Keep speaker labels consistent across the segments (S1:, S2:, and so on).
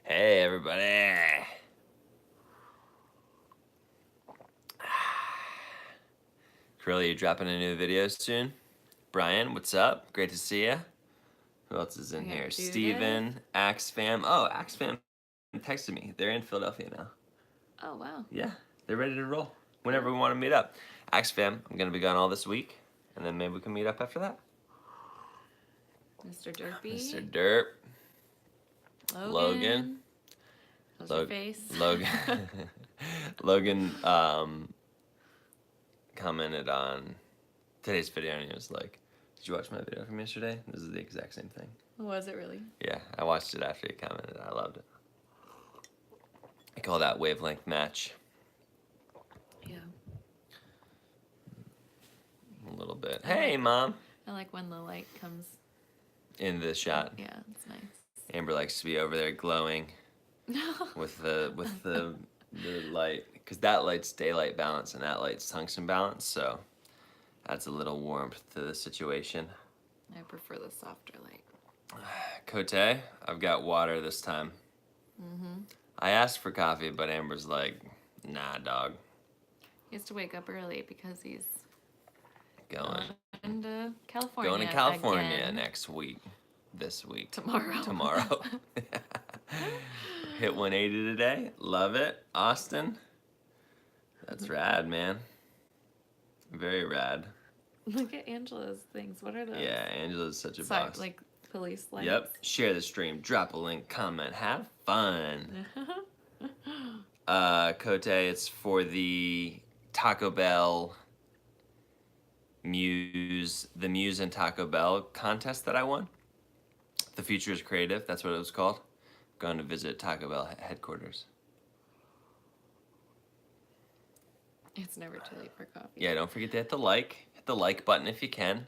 S1: Hey, everybody. Curly, you dropping a new video soon? Brian, what's up? Great to see you. Who else is in here?
S2: Judith.
S1: Steven, Axe Fam. Oh, Axe Fam texted me. They're in Philadelphia now.
S2: Oh, wow.
S1: Yeah, they're ready to roll whenever we want to meet up. Axe Fam, I'm going to be gone all this week, and then maybe we can meet up after that.
S2: Mr. Derpy.
S1: Mr. Derp. Logan.
S2: How's your face?
S1: Logan. Logan commented on today's video and he was like, "Did you watch my video from yesterday? This is the exact same thing."
S2: Was it really?
S1: Yeah, I watched it after he commented. I loved it. I call that wavelength match.
S2: Yeah.
S1: A little bit. Hey, Mom.
S2: I like when the light comes.
S1: In the shot.
S2: Yeah, it's nice.
S1: Amber likes to be over there glowing with the light, because that light's daylight balance and that light's tungsten balance, so adds a little warmth to the situation.
S2: I prefer the softer light.
S1: Cote, I've got water this time. I asked for coffee, but Amber's like, "Nah, dog."
S2: He has to wake up early because he's
S1: Going
S2: to California.
S1: Going to California
S2: again.
S1: next week. This week.
S2: Tomorrow.
S1: Hit 180 today. Love it. Austin. That's rad, man. Very rad.
S2: Look at Angela's things. What are those?
S1: Yeah, Angela's such a
S2: Sorry,
S1: boss.
S2: like police lights.
S1: Yep. Share the stream. Drop a link. Comment. Have fun. Cote, it's for the Taco Bell the Muse and Taco Bell contest that I won. The Future is Creative, that's what it was called. Going to visit Taco Bell headquarters.
S2: It's never too late for coffee.
S1: Yeah, don't forget to hit the like button if you can.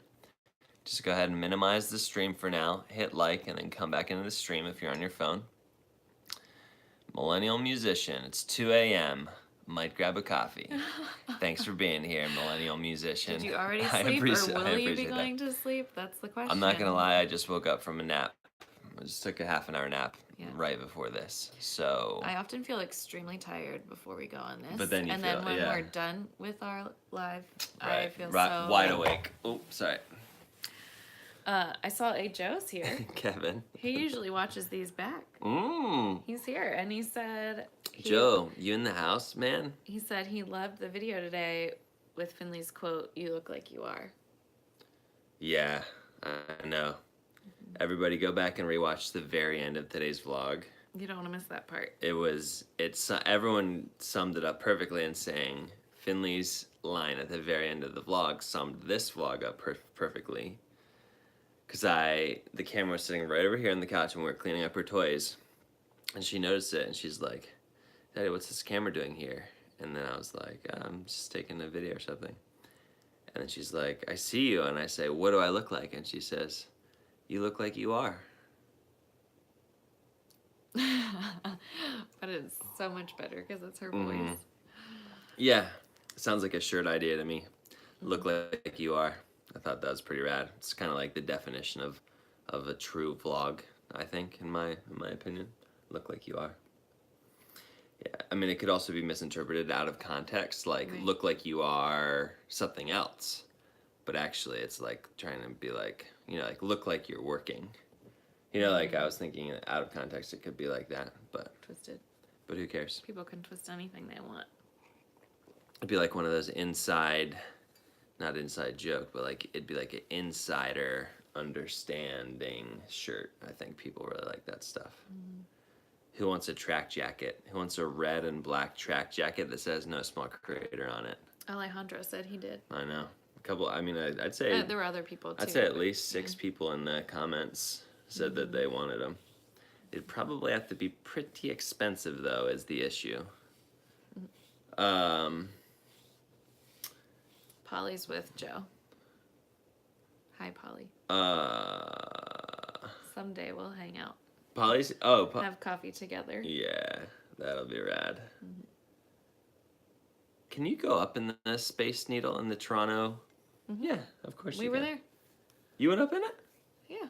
S1: Just go ahead and minimize the stream for now. Hit like and then come back into the stream if you're on your phone. Millennial Musician, it's 2 a.m. Might grab a coffee. Thanks for being here, Millennial Musician.
S2: Did you already sleep or will you be going to sleep? That's the question.
S1: I'm not going to lie, I just woke up from a nap. I just took a half an hour nap right before this, so...
S2: I often feel extremely tired before we go on this.
S1: But then
S2: and then when we're done with our live, I feel so...
S1: wide awake. Oh, sorry.
S2: I saw Joe's here.
S1: Kevin.
S2: He usually watches these back. He's here, and he said...
S1: Joe, you in the house, man?
S2: He said he loved the video today with Finley's quote, "You look like you are."
S1: Yeah, I know. Everybody go back and rewatch the very end of today's vlog.
S2: You don't want to miss that part.
S1: Everyone summed it up perfectly in saying Finley's line at the very end of the vlog summed this vlog up perfectly. Because the camera was sitting right over here on the couch and we were cleaning up her toys. And she noticed it and she's like, "Daddy, what's this camera doing here?" And then I was like, "I'm just taking a video or something." And then she's like, "I see you." And I say, "What do I look like?" And she says, "You look like you are."
S2: But it's so much better because it's her voice.
S1: Yeah, sounds like a shirt idea to me. Look like you are. I thought that was pretty rad. It's kind of like the definition of a true vlog, I think, in my opinion. Look like you are. Yeah, I mean, it could also be misinterpreted out of context, like look like you are something else. But actually, it's like trying to be like, like look like you're working. Like I was thinking out of context, it could be like that, but
S2: Twisted.
S1: But who cares?
S2: People can twist anything they want.
S1: It'd be like one of those not inside joke, but like it'd be like an insider understanding shirt. I think people really like that stuff. Who wants a track jacket? Who wants a red and black track jacket that says "No Small Creator" on it?
S2: Alejandro said he did.
S1: I know. A couple. I mean, I'd say
S2: there were other people too.
S1: I'd say at least 6 people in the comments said that they wanted them. It'd probably have to be pretty expensive, though, is the issue.
S2: Polly's with Joe. Hi, Polly. Someday we'll hang out.
S1: Polly's...
S2: have coffee together.
S1: Yeah, that'll be rad. Can you go up in the Space Needle in the Toronto? Yeah, of course
S2: we were there.
S1: You went up in it?
S2: Yeah.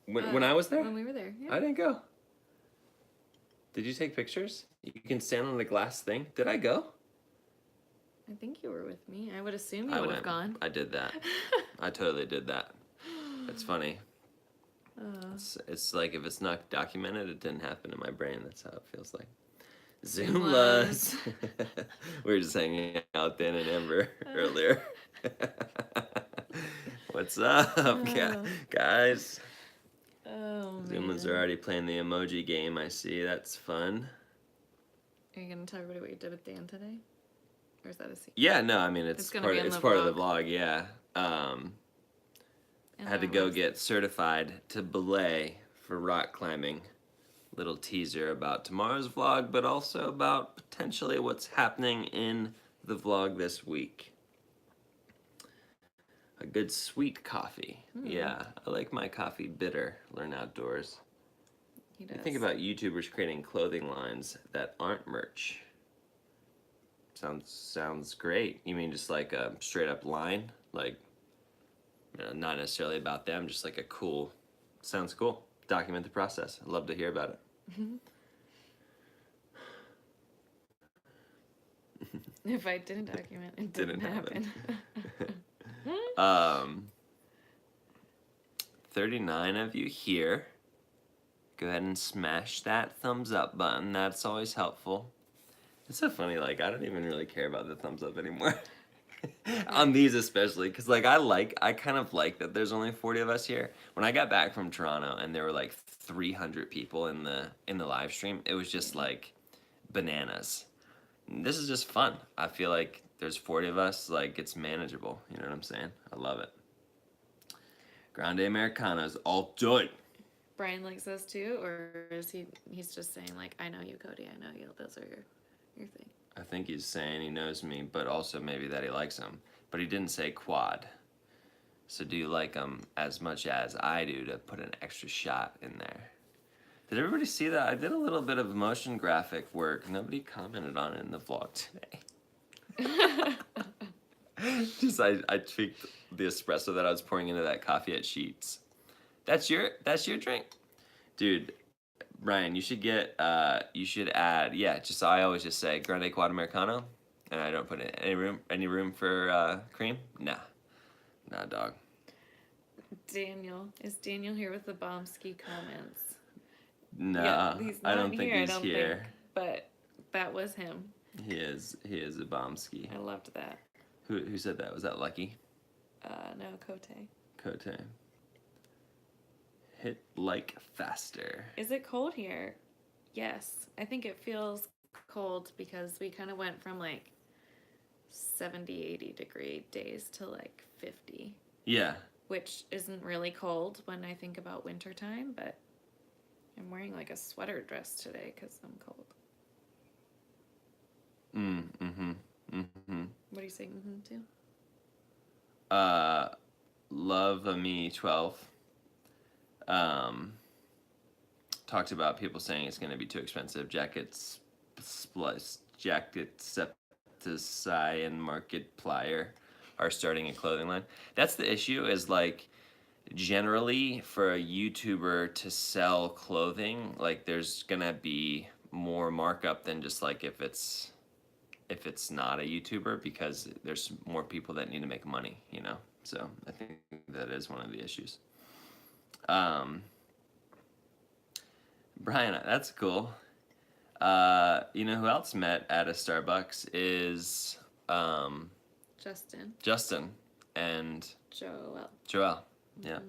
S1: When I was there?
S2: When we were there, yeah.
S1: I didn't go. Did you take pictures? You can stand on the glass thing. Did I go?
S2: I think you were with me. I would assume
S1: I
S2: you would have
S1: went.
S2: gone.
S1: I did that. I totally did that. It's funny. It's like if it's not documented, it didn't happen in my brain. That's how it feels like. Zoomlas. We were just hanging out Dan and Amber earlier. What's up, guys?
S2: Oh, man.
S1: Zoomlas are already playing the emoji game. I see. That's fun.
S2: Are you going to talk about what you did with Dan today? Or is that a secret?
S1: Yeah, no, I mean
S2: It's
S1: it's
S2: gonna
S1: part.
S2: be in
S1: It's
S2: the
S1: part of the
S2: vlog.
S1: vlog. Yeah.
S2: And
S1: Had to
S2: that
S1: go
S2: was-
S1: get certified to belay for rock climbing. Little teaser about tomorrow's vlog, but also about potentially what's happening in the vlog this week. A good sweet coffee. Yeah, I like my coffee bitter. Learn outdoors.
S2: He
S1: You
S2: does.
S1: think about YouTubers creating clothing lines that aren't merch. Sounds great. You mean just like a straight up line, like not necessarily about them, just like a cool. Sounds cool. Document the process. I'd love to hear about it.
S2: If I didn't document, it didn't happen.
S1: 39 of you here. Go ahead and smash that thumbs up button. That's always helpful. It's so funny, like I don't even really care about the thumbs up anymore. On these especially, because like I kind of like that there's only 40 of us here. When I got back from Toronto and there were like 300 people in the live stream, it was just like bananas. This is just fun. I feel like there's 40 of us, like it's manageable. You know what I'm saying? I love it. Grande Americanos all day.
S2: Brian likes those too, or is he's just saying like, I know you, Cody, I know you, those are your thing.
S1: I think he's saying he knows me, but also maybe that he likes them. But he didn't say quad. So do you like them as much as I do to put an extra shot in there? Did everybody see that? I did a little bit of motion graphic work. Nobody commented on it in the vlog today. Just I tweaked the espresso that I was pouring into that coffee at Sheets. That's your drink, dude. Ryan, you should add, yeah, just I always just say Grande Quad Americano, and I don't put in any room for cream? Nah, dog.
S2: Is Daniel here with the Bombski comments?
S1: Nah,
S2: he's
S1: I
S2: not
S1: don't think
S2: here,
S1: he's here.
S2: think, but that was him.
S1: He is a bombski.
S2: I loved that.
S1: Who said that? Was that Lucky?
S2: No, Kote.
S1: Kote. Hit like faster.
S2: Is it cold here? Yes. I think it feels cold because we kind of went from like 70, 80 degree days to like 50.
S1: Yeah.
S2: Which isn't really cold when I think about wintertime, but I'm wearing like a sweater dress today because I'm cold. What are you saying to?
S1: Love Me 12 talked about people saying it's going to be too expensive. Jacket Septicai and Markiplier are starting a clothing line. That's the issue, is like generally for a YouTuber to sell clothing, like there's gonna be more markup than just like if it's not a YouTuber, because there's more people that need to make money, you know? So I think that is one of the issues. Brian, that's cool. You know who else met at a Starbucks is Justin and Joel. Yeah.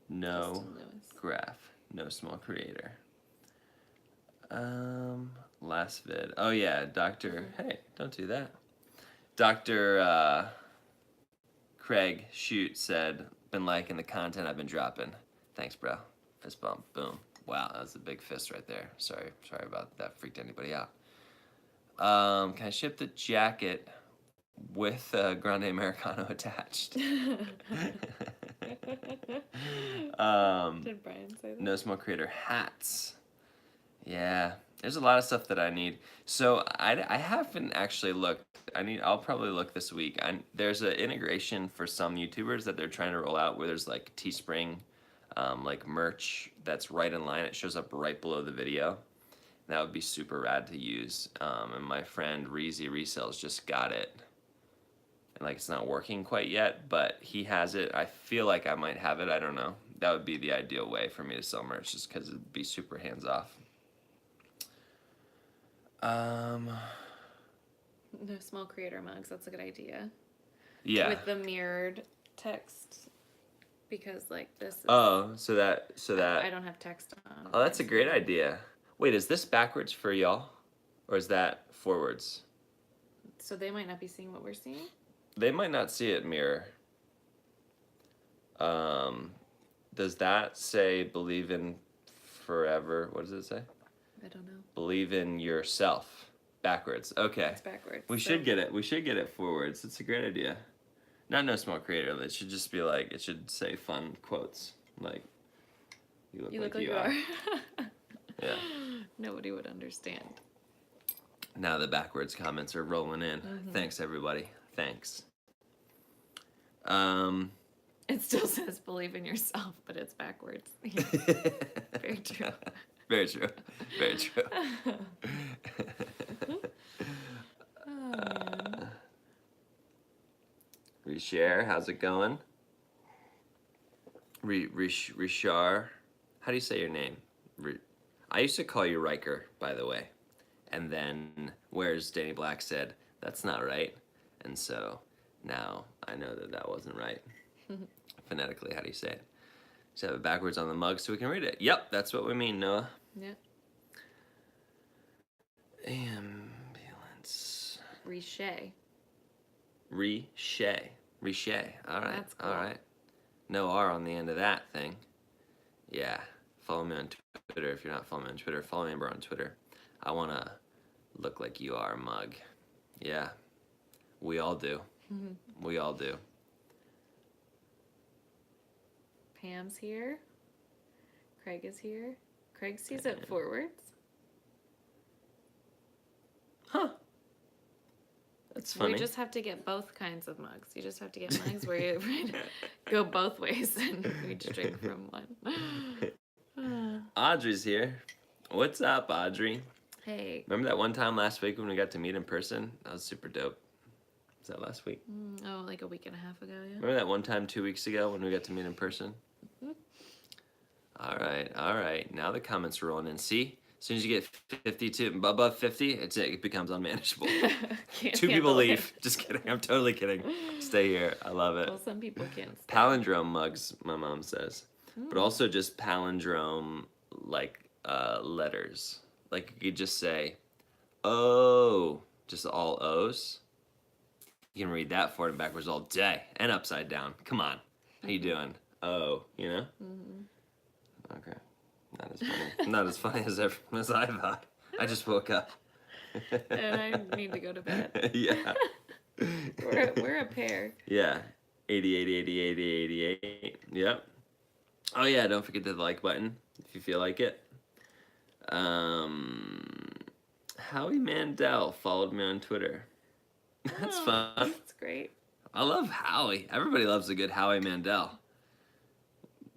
S1: No graph, no small creator. Last vid. Oh yeah, Dr. Hey, don't do that. Dr. Craig Shoot said, been liking the content I've been dropping. Thanks, bro. Fist bump. Boom. Wow, that was a big fist right there. Sorry about that. Freaked anybody out. Can I ship the jacket with a Grande Americano attached?
S2: Did Brian say that?
S1: No Smoke Creator hats. Yeah, there's a lot of stuff that I need. So I haven't actually looked. I'll probably look this week. There's an integration for some YouTubers that they're trying to roll out where there's like Teespring like merch that's right in line. It shows up right below the video. That would be super rad to use. And my friend Reezy Resells just got it. And like it's not working quite yet, but he has it. I feel like I might have it. I don't know. That would be the ideal way for me to sell merch, just because it'd be super hands off.
S2: No small creator mugs. That's a good idea.
S1: Yeah.
S2: With the mirrored text, because like this. Is,
S1: Oh, so that.
S2: I don't have text on.
S1: Oh, that's a great idea. Wait, is this backwards for y'all, or is that forwards?
S2: So they might not be seeing what we're seeing.
S1: They might not see it mirror. Does that say believe in forever? What does it say?
S2: I don't know.
S1: Believe in yourself. Backwards. Okay.
S2: It's backwards.
S1: We should get it. We should get it forwards. It's a great idea. Not no small creator. It should just be like, it should say fun quotes. Like, you look like you are. Yeah.
S2: Nobody would understand.
S1: Now the backwards comments are rolling in. Mm-hmm. Thanks, everybody. Thanks.
S2: It still says believe in yourself, but it's backwards. Very true.
S1: Very true. Very true.
S2: Oh, man.
S1: Reshare, how's it going? Rishar, how do you say your name? I used to call you Riker, by the way. And then, whereas Danny Black said, that's not right. And so, now I know that that wasn't right. Phonetically, how do you say it? Just have it backwards on the mug so we can read it. Yep, that's what we mean, Noah.
S2: Yep.
S1: Ambulance.
S2: Riche.
S1: Riche. All right.
S2: That's cool.
S1: All right. No R on the end of that thing. Yeah. Follow me on Twitter. If you're not following me on Twitter, follow Amber on Twitter. I want to look like you are, mug. Yeah. We all do. We all do.
S2: Pam's here. Craig is here. Craig sees it forwards.
S1: Huh. That's funny.
S2: We just have to get both kinds of mugs. You just have to get mugs where you go both ways and we just drink from one.
S1: Audrey's here. What's up, Audrey?
S2: Hey.
S1: Remember that one time last week when we got to meet in person? That was super dope. Was that last week?
S2: Oh, like a week and a half ago, yeah.
S1: Remember that one time 2 weeks ago when we got to meet in person? All right. Now the comments are rolling in. See? As soon as you get 52, above 50, it becomes unmanageable. Two people leave. Just kidding. I'm totally kidding. Stay here. I love it.
S2: Well, some people can't stay.
S1: Palindrome mugs, my mom says. But also just palindrome, like, letters. Like, you could just say, oh, just all O's. You can read that forward and backwards all day. And upside down. Come on. How you doing? Oh, you know? Okay. Not as funny. Not as funny as I thought. I just woke up.
S2: And I need to go to bed.
S1: Yeah.
S2: We're a pair.
S1: Yeah. 88, 88, 88. Yep. Oh, yeah. Don't forget the like button if you feel like it. Howie Mandel followed me on Twitter. That's fun.
S2: That's great.
S1: I love Howie. Everybody loves a good Howie Mandel.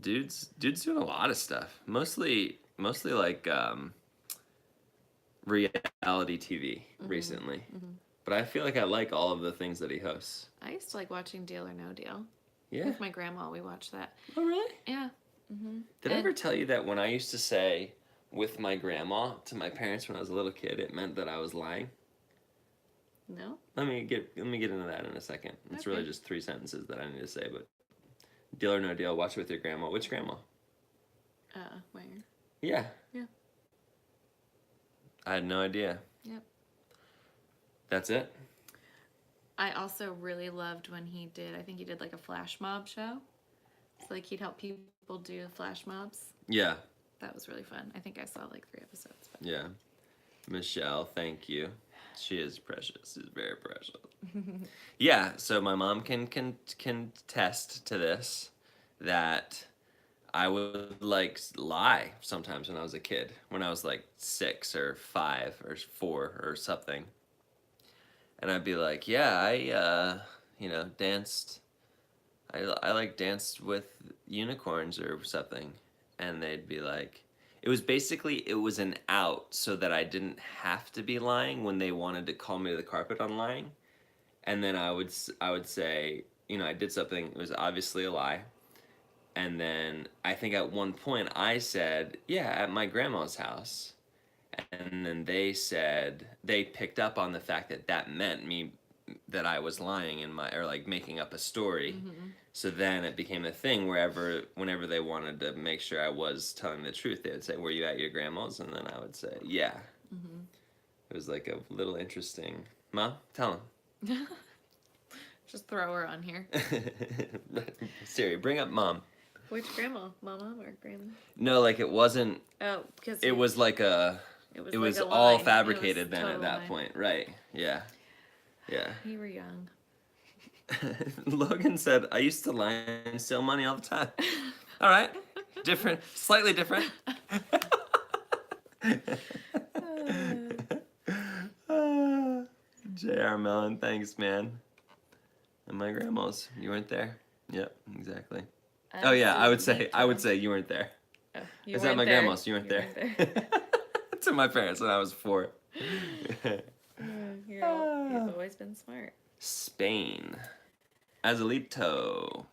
S1: Dude's doing a lot of stuff. Mostly like reality TV recently. But I feel like I like all of the things that he hosts.
S2: I used to like watching Deal or No Deal.
S1: Yeah.
S2: With my grandma, we watched that.
S1: Oh, really?
S2: Yeah.
S1: Did I ever tell you that when I used to say with my grandma to my parents when I was a little kid, it meant that I was lying?
S2: No?
S1: Let me get into that in a second. It's
S2: Okay.
S1: really just 3 sentences that I need to say, but Deal or No Deal, watch it with your grandma. Which grandma?
S2: Where?
S1: Yeah.
S2: Yeah.
S1: I had no idea.
S2: Yep.
S1: That's it?
S2: I also really loved when he did, I think he did like a flash mob show. So like he'd help people do flash mobs.
S1: Yeah.
S2: That was really fun. I think I saw like 3 episodes. But.
S1: Yeah. Michelle, thank you. She is precious. She's very precious. Yeah, so my mom can test to this that I would like lie sometimes when I was a kid, when I was like 6 or 5 or 4 or something. And I'd be like, yeah, I danced I like danced with unicorns or something, and they'd be like, it was basically it was an out so that I didn't have to be lying when they wanted to call me to the carpet on lying, and then I would say, you know, I did something, it was obviously a lie, and then I think at one point I said, yeah, at my grandma's house, and then they picked up on the fact that that meant me that I was lying in my or like making up a story. So then it became a thing whenever they wanted to make sure I was telling the truth, they would say, "Were you at your grandma's?" And then I would say, "Yeah." It was like a little interesting. Mom, tell
S2: Just throw her on here.
S1: him. Siri, bring up mom.
S2: Which grandma? Mama or grandma?
S1: No, like it wasn't.
S2: Oh, because
S1: It was like a.
S2: it was,
S1: It
S2: like
S1: was
S2: a
S1: all
S2: lie.
S1: fabricated
S2: It was
S1: then at
S2: total
S1: that
S2: lie.
S1: point, right? Yeah, yeah.
S2: You were young.
S1: Logan said, "I used to lie and steal money all the time." All right, different, slightly different. J.R. Mellon, thanks, man. And my grandma's, you weren't there. Yep, exactly. Oh yeah, I would say you weren't there.
S2: Oh, you
S1: Is that
S2: weren't
S1: my
S2: there.
S1: grandma's? You weren't there.
S2: there.
S1: To my parents when I was 4.
S2: You've always been smart.
S1: Spain, Azalito.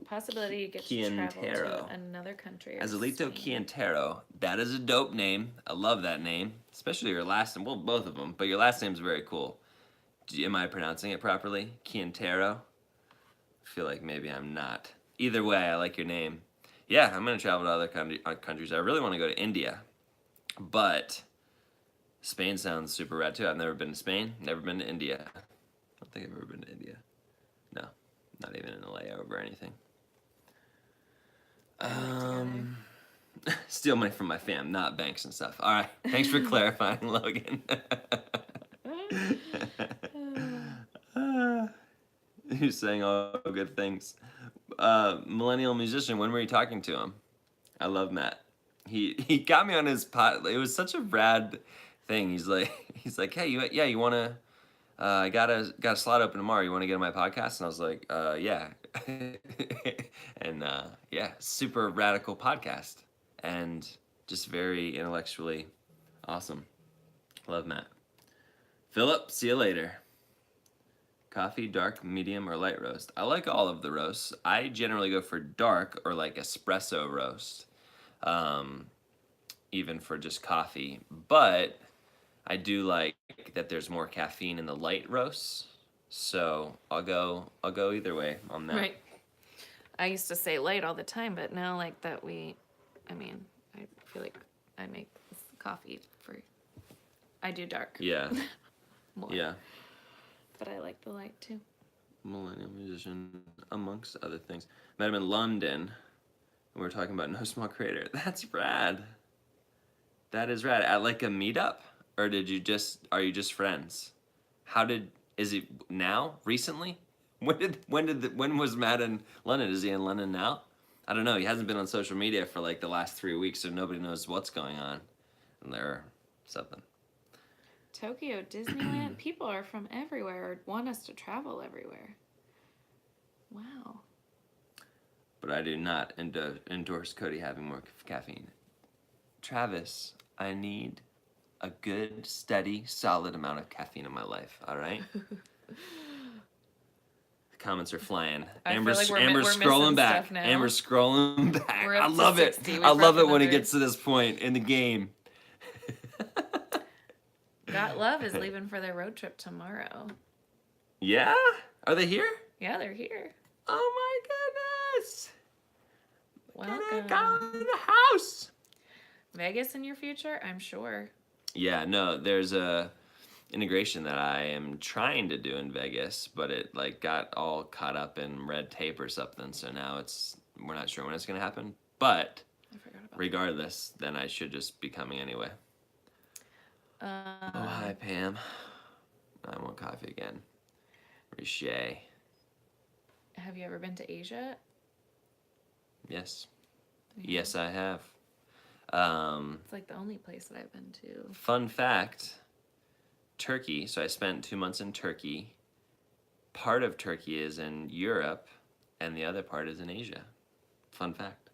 S2: Possibility you get to travel
S1: Quiintero.
S2: to another country. or
S1: Azalito
S2: Spain.
S1: Quiintero. That is a dope name. I love that name. Especially your last name. Well, both of them. But your last name's very cool. Am I pronouncing it properly? Quiintero? I feel like maybe I'm not. Either way, I like your name. Yeah, I'm going to travel to other countries. I really want to go to India. But Spain sounds super rad too. I've never been to Spain. Never been to India. I don't think I've ever been to India. No. Not even in a layover or anything. Steal money from my fam, not banks and stuff. All right, thanks for clarifying, Logan. He's saying all good things. Millennial musician, when were you talking to him? I love Matt. He got me on his pot. It was such a rad thing. He's like, hey, you wanna? I got a slot open tomorrow. You want to get on my podcast? And I was like, yeah. And yeah, super radical podcast and just very intellectually awesome. Love Matt. Philip, see you later. Coffee, dark, medium, or light roast? I like all of the roasts. I generally go for dark or like espresso roast, even for just coffee. But I do like that there's more caffeine in the light roasts, so I'll go either way on that.
S2: Right. I used to say light all the time, but now I feel like I make coffee I do dark.
S1: Yeah,
S2: More.
S1: yeah.
S2: But I like the light too.
S1: Millennial musician, amongst other things. Met him in London, and we were talking about No Small Crater. That's rad. That is rad. At like a meetup, or are you just friends? Is it now? Recently? When was Matt in London? Is he in London now? I don't know. He hasn't been on social media for like the last 3 weeks, so nobody knows what's going on. And there, something.
S2: Tokyo, Disneyland, people are from everywhere or want us to travel everywhere. Wow.
S1: But I do not endorse Cody having more caffeine. Travis, I need a good, steady, solid amount of caffeine in my life, all right? The comments are flying.
S2: I feel
S1: Amber's,
S2: like we're
S1: Amber's
S2: missing
S1: scrolling back.
S2: stuff now.
S1: Amber's scrolling back.
S2: We're up
S1: I
S2: to
S1: love
S2: 60.
S1: it.
S2: We've
S1: I love
S2: got
S1: it when it
S2: another-
S1: gets to this point in the game.
S2: Got Love is leaving for their road trip tomorrow.
S1: Yeah? Are they here?
S2: Yeah, they're here.
S1: Oh my goodness.
S2: Welcome.
S1: Go in the house.
S2: Vegas in your future? I'm sure.
S1: Yeah, no, there's a integration that I am trying to do in Vegas, but it like got all caught up in red tape or something, so now we're not sure when it's gonna happen. But
S2: I forgot about
S1: regardless, then I should just be coming anyway.
S2: that.
S1: Oh, hi, Pam. I want coffee again. Riche.
S2: Have you ever been to Asia?
S1: Yes.
S2: Yeah.
S1: Yes, I have.
S2: It's like the only place that I've been to.
S1: Fun fact, Turkey. So I spent 2 months in Turkey. Part of Turkey is in Europe, and the other part is in Asia. Fun fact.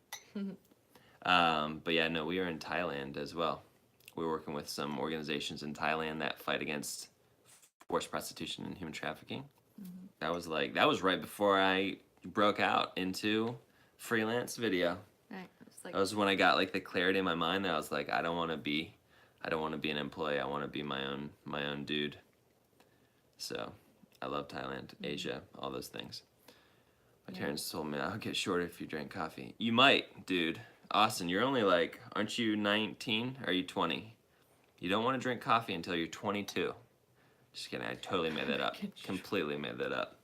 S1: But yeah, no, we are in Thailand as well. We're working with some organizations in Thailand that fight against forced prostitution and human trafficking. That was right before I broke out into freelance video.
S2: Right. It's like
S1: That was when I got like the clarity in my mind that I was like, I don't want to be an employee. I want to be my own dude. So, I love Thailand, Asia, all those things. My parents told me I'll get shorter if you drink coffee. You might, dude. Austin, you're only like, aren't you 19? Or are you 20? You don't want to drink coffee until you're 22. Just kidding. I totally made that up. Completely made that up.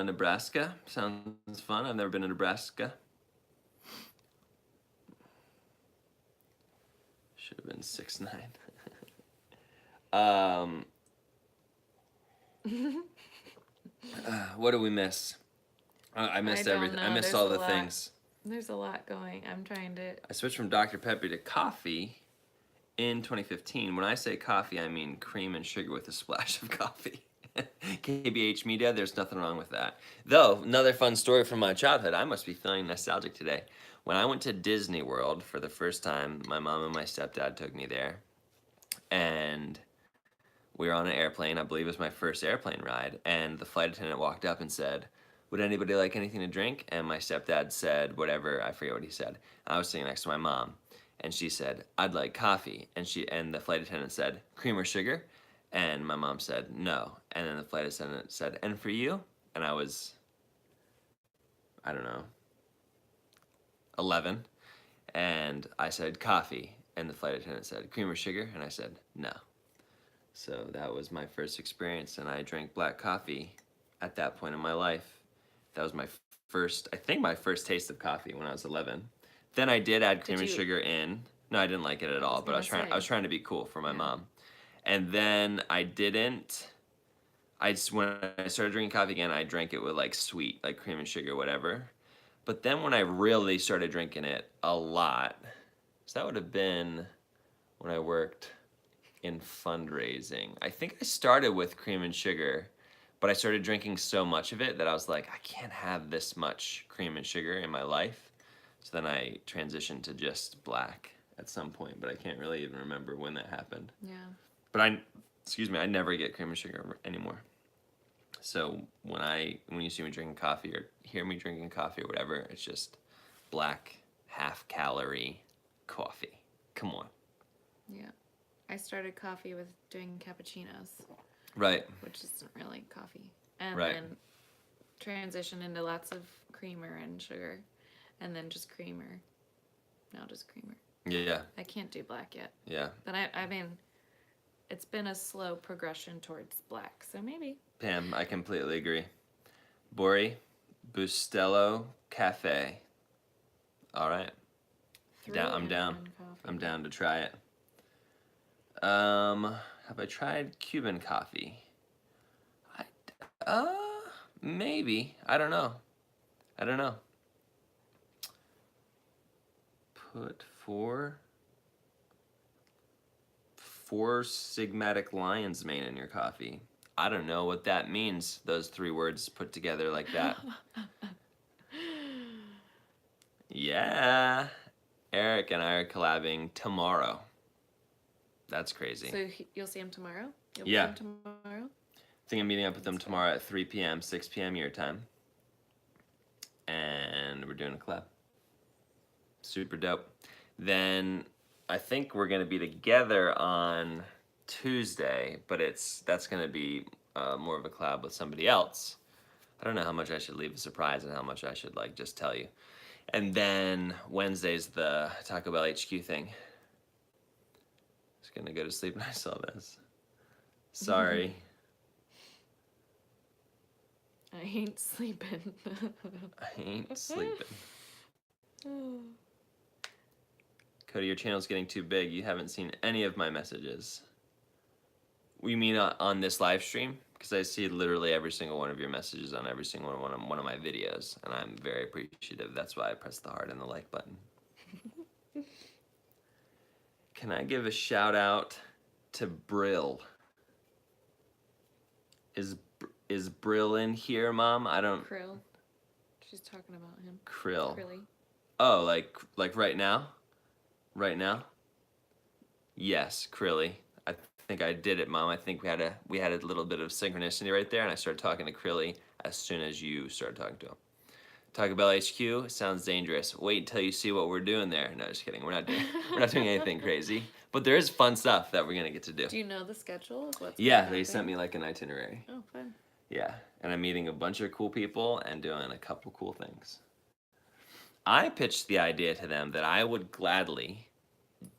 S1: Nebraska sounds fun. I've never been to Nebraska. Should have been 6'9". What do we miss? I missed
S2: don't
S1: everything. I
S2: know.
S1: missed
S2: There's
S1: all
S2: a
S1: the
S2: lot.
S1: things.
S2: There's a lot going. I'm trying to.
S1: I switched from Dr. Pepper to coffee in 2015. When I say coffee, I mean cream and sugar with a splash of coffee. KBH Media, there's nothing wrong with that. Though, another fun story from my childhood, I must be feeling nostalgic today. When I went to Disney World for the first time, my mom and my stepdad took me there. And we were on an airplane. I believe it was my first airplane ride. And the flight attendant walked up and said, would anybody like anything to drink? And my stepdad said whatever, I forget what he said. I was sitting next to my mom, and she said, I'd like coffee. And the flight attendant said, cream or sugar? And my mom said, no. And then the flight attendant said, and for you? And I was, I don't know, 11. And I said, coffee. And the flight attendant said, cream or sugar? And I said, no. So that was my first experience, and I drank black coffee at that point in my life. That was my first taste of coffee when I was 11. Then I did add cream and sugar in. No, I didn't like it at all, but I was trying to be cool for my mom. And then I didn't. When I started drinking coffee again, I drank it with like sweet, like cream and sugar, whatever. But then when I really started drinking it a lot, so that would have been when I worked in fundraising. I think I started with cream and sugar, but I started drinking so much of it that I was like, I can't have this much cream and sugar in my life. So then I transitioned to just black at some point, but I can't really even remember when that happened.
S2: Yeah.
S1: But I never get cream and sugar anymore. So when you see me drinking coffee or hear me drinking coffee or whatever, it's just black, half-calorie coffee. Come on.
S2: Yeah. I started coffee with doing cappuccinos.
S1: Right.
S2: Which isn't really coffee. And
S1: right.
S2: then transitioned into lots of creamer and sugar. And then just creamer. Now just creamer.
S1: Yeah.
S2: I can't do black yet.
S1: Yeah.
S2: But I mean, it's been a slow progression towards black, so maybe.
S1: Pam, I completely agree. Bori, Bustelo Cafe. All right. I'm down. I'm down to try it. Have I tried Cuban coffee? Maybe. I don't know. Put four Sigmatic lion's mane in your coffee. I don't know what that means, those 3 words put together like that. Yeah. Eric and I are collabing tomorrow. That's crazy.
S2: So you'll see him tomorrow? You'll
S1: Yeah.
S2: see him tomorrow?
S1: I think I'm meeting up with them tomorrow at 3 p.m., 6 p.m. your time. And we're doing a collab. Super dope. Then I think we're going to be together on Tuesday, but that's going to be more of a collab with somebody else. I don't know how much I should leave a surprise and how much I should like just tell you. And then Wednesday's the Taco Bell HQ thing. I was going to go to sleep when I saw this. Sorry.
S2: I ain't sleeping.
S1: I ain't sleeping. Cody, your channel's getting too big. You haven't seen any of my messages. You mean on this live stream? Because I see literally every single one of your messages on every single one of my videos, and I'm very appreciative. That's why I press the heart and the like button. Can I give a shout out to Brill? Is Brill in here, Mom? I don't.
S2: Krill. She's talking about him.
S1: Krill.
S2: Krilly.
S1: Oh, like right now? Right now? Yes, Krilly. I think I did it, Mom. I think we had a little bit of synchronicity right there, and I started talking to Krilly as soon as you started talking to him. Taco Bell HQ sounds dangerous. Wait until you see what we're doing there. No, just kidding. We're not doing anything crazy. But there is fun stuff that we're gonna get to do.
S2: Do you know the schedule of what's
S1: Yeah,
S2: gonna
S1: they
S2: happen?
S1: sent me like an itinerary.
S2: Oh, fun.
S1: Yeah, and I'm meeting a bunch of cool people and doing a couple cool things. I pitched the idea to them that I would gladly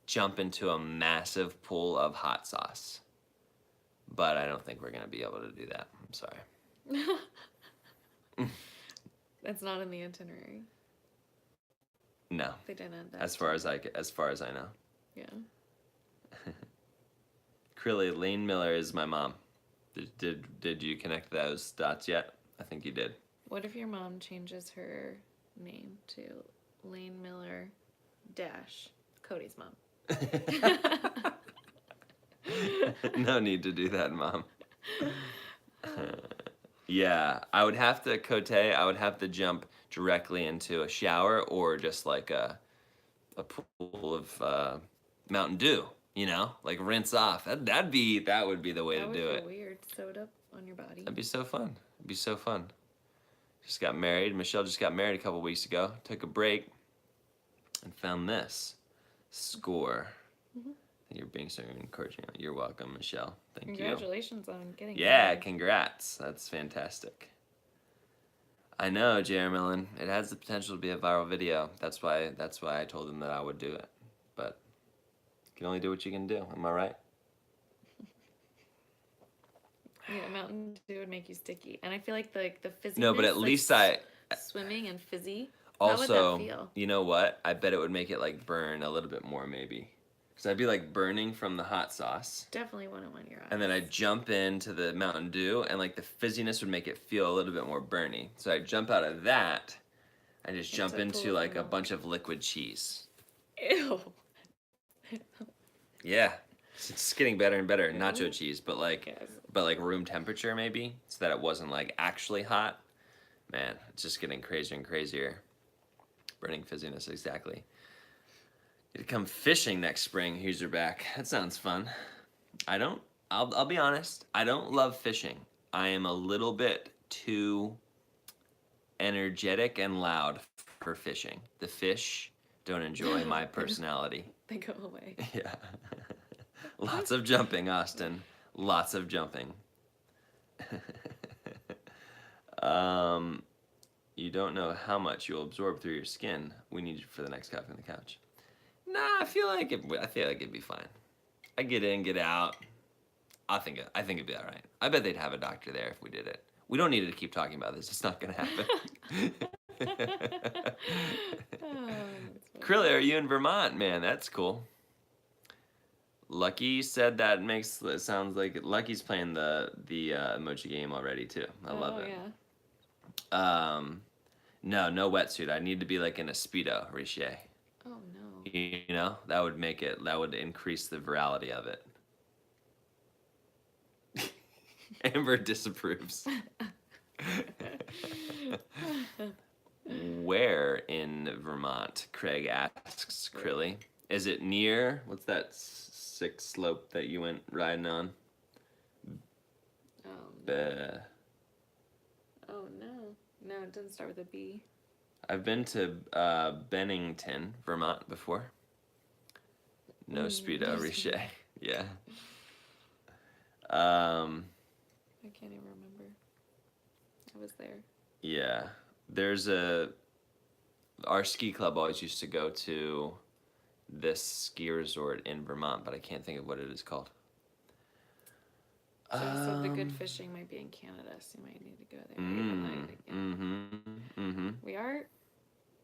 S1: jump into a massive pool of hot sauce. But I don't think we're gonna be able to do that. I'm sorry.
S2: That's not in the itinerary.
S1: No.
S2: They didn't add that.
S1: As far as I know.
S2: Yeah.
S1: Krilly, Lane Miller is my mom. Did you connect those dots yet? I think you did.
S2: What if your mom changes her name to Lane Miller dash Cody's mom?
S1: No need to do that, Mom. Yeah, I would have to jump directly into a shower or just like a pool of Mountain Dew, like rinse off. That would be the way
S2: That
S1: to
S2: would
S1: do
S2: feel
S1: it.
S2: weird. Sewed up on your body.
S1: That'd be so fun. It'd be so fun. Just got married. Michelle just got married a couple weeks ago. Took a break and found this score.
S2: Mhm.
S1: You're being so encouraging. You're welcome, Michelle. Thank you.
S2: Congratulations on getting
S1: Yeah,
S2: married.
S1: congrats. That's fantastic. I know, Jeremilyn. It has the potential to be a viral video. That's why I told them that I would do it. But you can only do what you can do. Am I right?
S2: Yeah, Mountain Dew would make you sticky, and I feel like the fizziness.
S1: No, but at least I
S2: swimming and fizzy.
S1: also,
S2: How would that feel?
S1: you know what? I bet it would make it like burn a little bit more, maybe. Because I'd be like burning from the hot sauce.
S2: Definitely wouldn't want your eyes.
S1: And then I'd jump into the Mountain Dew, and like the fizziness would make it feel a little bit more burny. So I'd jump out of that, I just jump
S2: Into a
S1: into
S2: pool of
S1: like a
S2: milk.
S1: bunch of liquid cheese.
S2: Ew.
S1: Yeah, it's getting better and better.
S2: Really?
S1: Nacho cheese, but like room temperature maybe, so that it wasn't like actually hot. Man, it's just getting crazier and crazier. Burning fizziness, exactly. You to come fishing next spring. Here's your back. That sounds fun. I'll be honest. I don't love fishing. I am a little bit too energetic and loud for fishing. The fish don't enjoy my personality.
S2: They go away.
S1: Yeah. Lots of jumping, Austin. Lots of jumping. You don't know how much you'll absorb through your skin. We need you for the next coffee on the couch. Nah, I feel like it'd be fine. I get in, get out. I think it'd be all right. I bet they'd have a doctor there if we did it. We don't need to keep talking about this. It's not gonna happen. Krilly, are you in Vermont? Man, that's cool. Lucky said that it sounds like Lucky's playing the emoji game already too. I love it.
S2: Yeah.
S1: No wetsuit. I need to be like in a Speedo, Riche.
S2: Oh no.
S1: That would increase the virality of it. Amber disapproves. Where in Vermont? Craig asks Krilly. Is it near? What's that sick slope that you went riding on?
S2: Oh no. No, it doesn't start with a B.
S1: I've been to Bennington, Vermont before. No Speedo, Riche. Yeah.
S2: I can't even remember. I was there.
S1: Yeah. Our ski club always used to go to this ski resort in Vermont, but I can't think of what it is called.
S2: So you said the good fishing might be in Canada, so you might need to go there. We are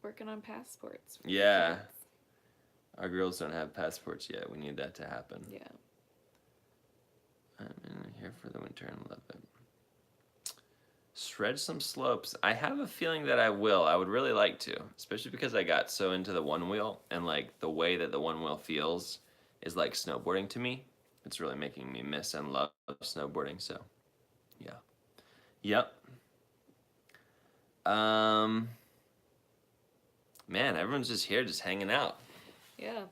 S2: working on passports. For
S1: Yeah.
S2: kids.
S1: Our girls don't have passports yet. We need that to happen.
S2: Yeah.
S1: I'm in here for the winter and love it. Shred some slopes. I have a feeling that I will. I would really like to, especially because I got so into the one wheel, and like the way that the one wheel feels is like snowboarding to me. It's really making me miss and love snowboarding. So, Yeah. Yep. Man, everyone's just here, just hanging out.
S2: Yeah,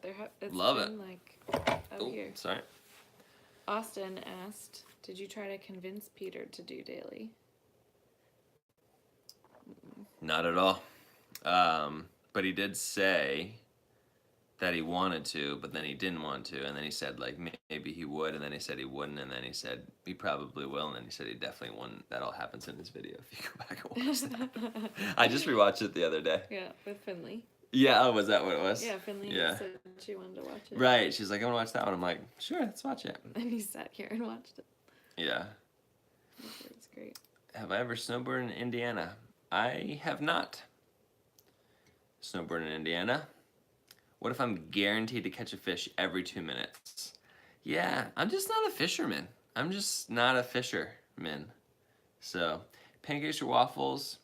S2: it's
S1: Love
S2: been
S1: it.
S2: like out here.
S1: Sorry.
S2: Austin asked, "Did you try to convince Peter to do daily?"
S1: Not at all. But he did say that he wanted to, but then he didn't want to, and then he said like maybe he would, and then he said he wouldn't, and then he said he probably will, and then he said he definitely wouldn't. That all happens in his video if you go back and watch that. I just rewatched it the other day.
S2: Yeah, with Finley.
S1: Yeah, was that what it was?
S2: Yeah, Finley
S1: Yeah.
S2: said she wanted to watch it.
S1: Right, she's like, I want to watch that one. I'm like, sure, let's watch it.
S2: And he sat here and watched it.
S1: Yeah.
S2: It's great.
S1: Have I ever snowboarded in Indiana? I have not. Snowboarded in Indiana. What if I'm guaranteed to catch a fish every 2 minutes? Yeah, I'm just not a fisherman. I'm just not a fisherman. So, pancakes or waffles?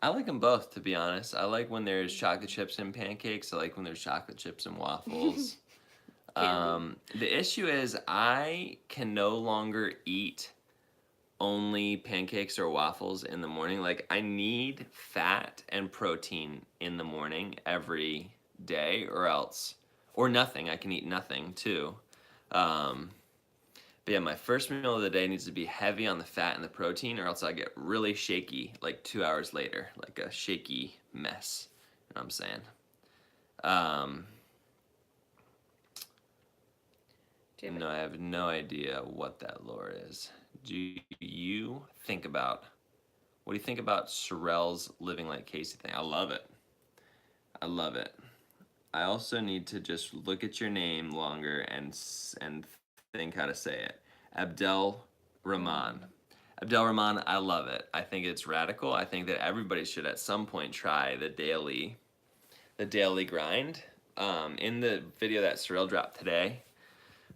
S1: I like them both, to be honest. I like when there's chocolate chips and pancakes. I like when there's chocolate chips and waffles. The issue is I can no longer eat only pancakes or waffles in the morning. Like, I need fat and protein in the morning every day, or nothing. I can eat nothing too. But yeah, my first meal of the day needs to be heavy on the fat and the protein, or else I get really shaky like 2 hours later, like a shaky mess. You know what I'm saying? No, I have no idea what that lore is. What do you think about Sorrel's Living Like Casey thing? I love it. I love it. I also need to just look at your name longer and think how to say it. Abdel Rahman. Abdel Rahman, I love it. I think it's radical. I think that everybody should at some point try the daily grind. In the video that Sorrel dropped today,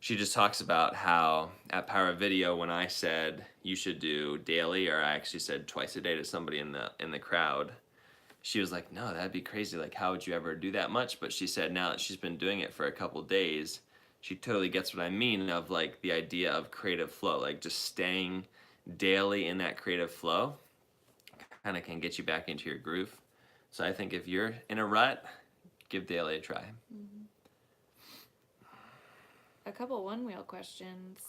S1: she just talks about how at Power Video, when I said you should do daily, or I actually said twice a day to somebody in the crowd, she was like, no, that'd be crazy. Like, how would you ever do that much? But she said now that she's been doing it for a couple days, she totally gets what I mean of like the idea of creative flow, like just staying daily in that creative flow kind of can get you back into your groove. So I think if you're in a rut, give daily a try.
S2: Mm-hmm. A couple one-wheel questions.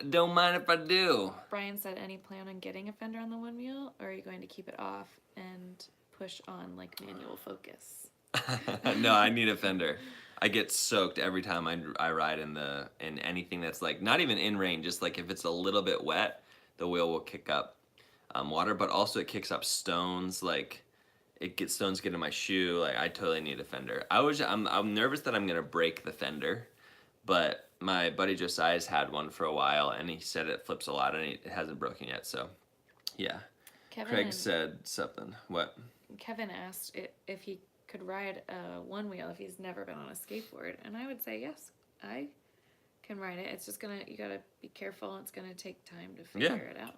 S1: Don't mind if I do.
S2: Brian said, any plan on getting a fender on the one wheel, or are you going to keep it off and push on like manual focus?
S1: No, I need a fender. I get soaked every time I ride in anything that's like not even in rain, just like if it's a little bit wet, the wheel will kick up water, but also it kicks up stones. Like stones get in my shoe. Like I totally need a fender. I'm nervous that I'm gonna break the fender, but my buddy Josiah's had one for a while, and he said it flips a lot, and it hasn't broken yet. So, yeah. Craig said something. What?
S2: Kevin asked if he could ride a one wheel if he's never been on a skateboard, and I would say yes, I can ride it. It's just you gotta be careful. It's gonna take time to figure it out.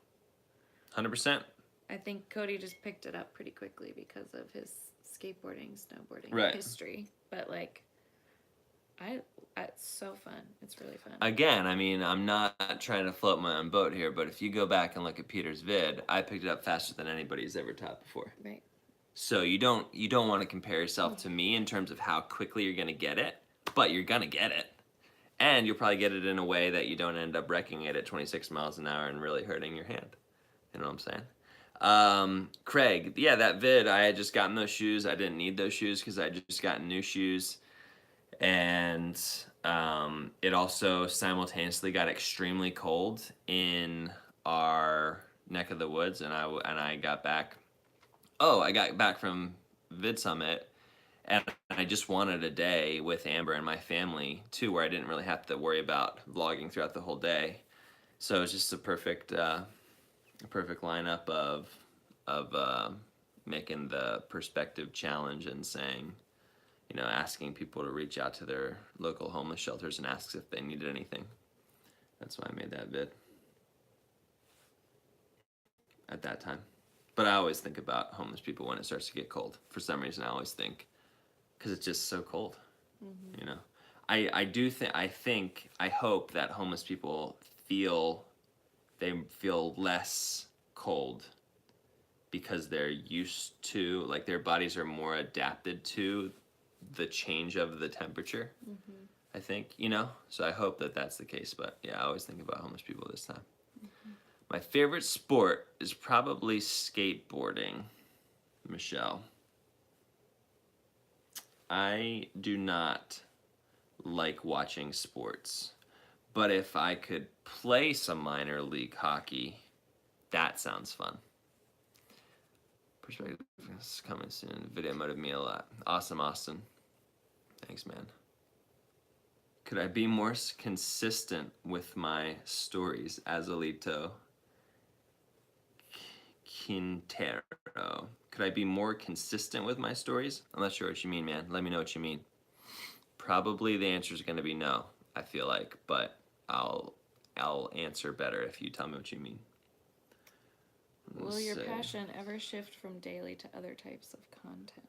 S1: 100%.
S2: I think Cody just picked it up pretty quickly because of his skateboarding, snowboarding history. But like, it's so fun. It's really fun. Again,
S1: I mean, I'm not trying to float my own boat here, but if you go back and look at Peter's vid, I picked it up faster than anybody's ever taught before.
S2: Right.
S1: So you don't want to compare yourself to me in terms of how quickly you're gonna get it, but you're gonna get it, and you'll probably get it in a way that you don't end up wrecking it at 26 miles an hour and really hurting your hand. You know what I'm saying? Craig, yeah, that vid, I had just gotten those shoes. I didn't need those shoes because I had just gotten new shoes. And it also simultaneously got extremely cold in our neck of the woods, and I got back. Oh, I got back from Vid Summit, and I just wanted a day with Amber and my family too, where I didn't really have to worry about vlogging throughout the whole day. So it was just a perfect lineup of making the perspective challenge and saying, asking people to reach out to their local homeless shelters and ask if they needed anything. That's why I made that vid at that time. But I always think about homeless people when it starts to get cold. For some reason, I always think, because it's just so cold. Mm-hmm. I hope that homeless people feel less cold because they're used to, like, their bodies are more adapted to the change of the temperature.
S2: Mm-hmm.
S1: I think, you know? So I hope that that's the case, but yeah, I always think about homeless people this time.
S2: Mm-hmm.
S1: My favorite sport is probably skateboarding, Michelle. I do not like watching sports, but if I could play some minor league hockey, that sounds fun. Perspective is coming soon. Video motivated me a lot. Awesome, Austin. Thanks, man. Could I be more consistent with my stories? Azalito Quintero. Could I be more consistent with my stories? I'm not sure what you mean, man. Let me know what you mean. Probably the answer is going to be no, I feel like, but I'll answer better if you tell me what you mean.
S2: Will your passion ever shift from daily to other types of content?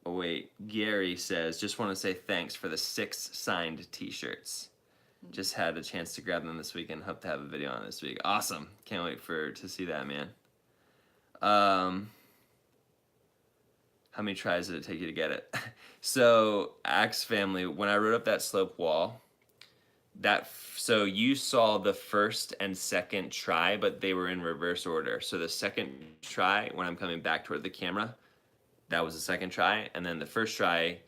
S1: Oh, wait, Gary says, just want to say thanks for the 6 signed t-shirts. Just had a chance to grab them this weekend. Hope to have a video on this week. Awesome. Can't wait to see that, man. How many tries did it take you to get it? So, Axe Family, when I wrote up that slope wall, so you saw the first and second try, but they were in reverse order. So the second try, when I'm coming back toward the camera, that was the second try, and then the first try,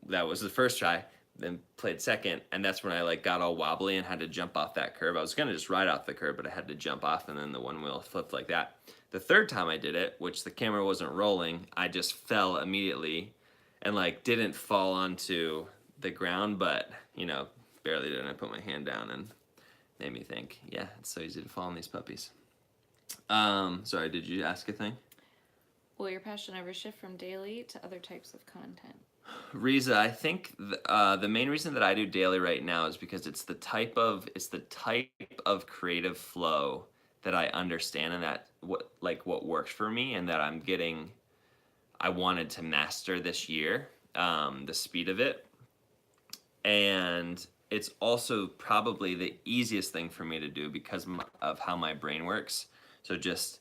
S1: that was the first try, then played second, and that's when I like got all wobbly and had to jump off that curb. I was gonna just ride off the curb, but I had to jump off, and then the one wheel flipped like that. The third time I did it, which the camera wasn't rolling, I just fell immediately and like didn't fall onto the ground, but you know, barely did. I put my hand down and made me think, yeah, it's so easy to fall on these puppies. Sorry, did you ask a thing?
S2: Will your passion ever shift from daily to other types of content?
S1: Riza, I think the main reason that I do daily right now is because it's the type of creative flow that I understand, and that what works for me, and that I wanted to master this year, the speed of it. And it's also probably the easiest thing for me to do because of how my brain works. So just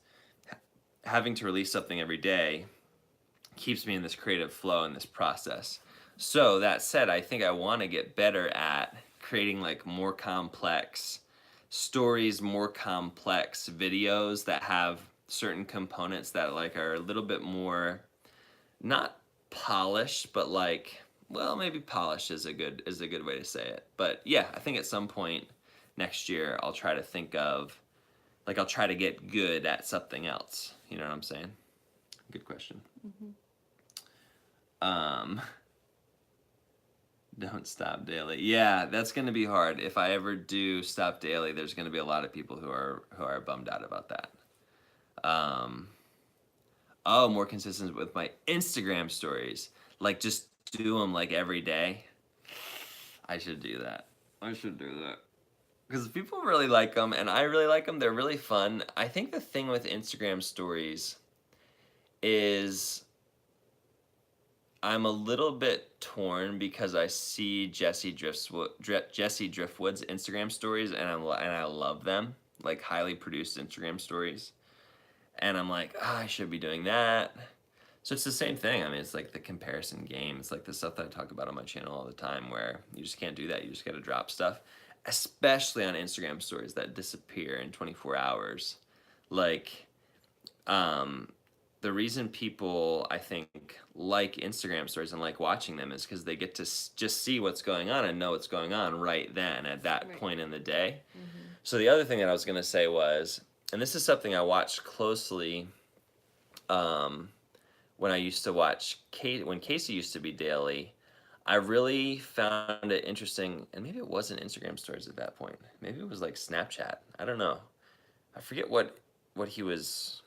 S1: having to release something every day keeps me in this creative flow in this process. So that said, I think I want to get better at creating like more complex stories, more complex videos that have certain components that like are a little bit more, not polished, but like, well, maybe polished is a good way to say it. But yeah, I think at some point next year I'll try to think of, like, I'll try to get good at something else. You know what I'm saying? Good question.
S2: Mm-hmm.
S1: Don't stop daily. Yeah, that's gonna be hard. If I ever do stop daily, there's gonna be a lot of people who are bummed out about that. Oh, more consistent with my Instagram stories. Like, just do them like every day. I should do that. Because people really like them, and I really like them. They're really fun. I think the thing with Instagram stories is I'm a little bit torn because I see Jesse Driftwood's Instagram stories, and I love them, like highly produced Instagram stories. And I'm like, I should be doing that. So it's the same thing. I mean, it's like the comparison game. It's like the stuff that I talk about on my channel all the time, where you just can't do that. You just got to drop stuff, especially on Instagram stories that disappear in 24 hours. Like, the reason people, I think, like Instagram stories and like watching them is because they get to just see what's going on and know what's going on right then at that point in the day. Mm-hmm. So the other thing that I was going to say was, and this is something I watched closely when I used to watch when Casey used to be daily. I really found it interesting, and maybe it wasn't Instagram stories at that point. Maybe it was like Snapchat. I don't know. I forget what he was,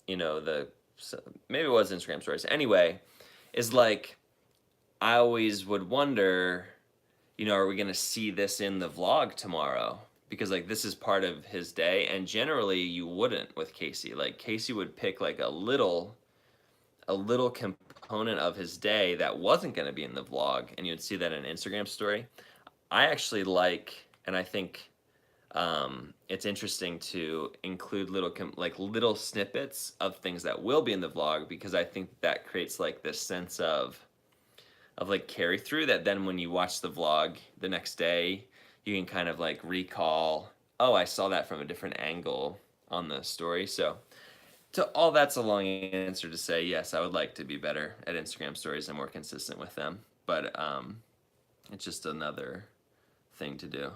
S1: maybe it was Instagram stories. Anyway, is like, I always would wonder, are we going to see this in the vlog tomorrow? Because like this is part of his day, and generally you wouldn't with Casey. Like Casey would pick like a little component of his day that wasn't going to be in the vlog, and you'd see that in an Instagram story. I actually like, and I think it's interesting to include like little snippets of things that will be in the vlog, because I think that creates like this sense of like carry through, that then when you watch the vlog the next day, you can kind of like recall, oh, I saw that from a different angle on the story. So to all that's a long answer to say, yes, I would like to be better at Instagram stories and more consistent with them. But it's just another thing to do.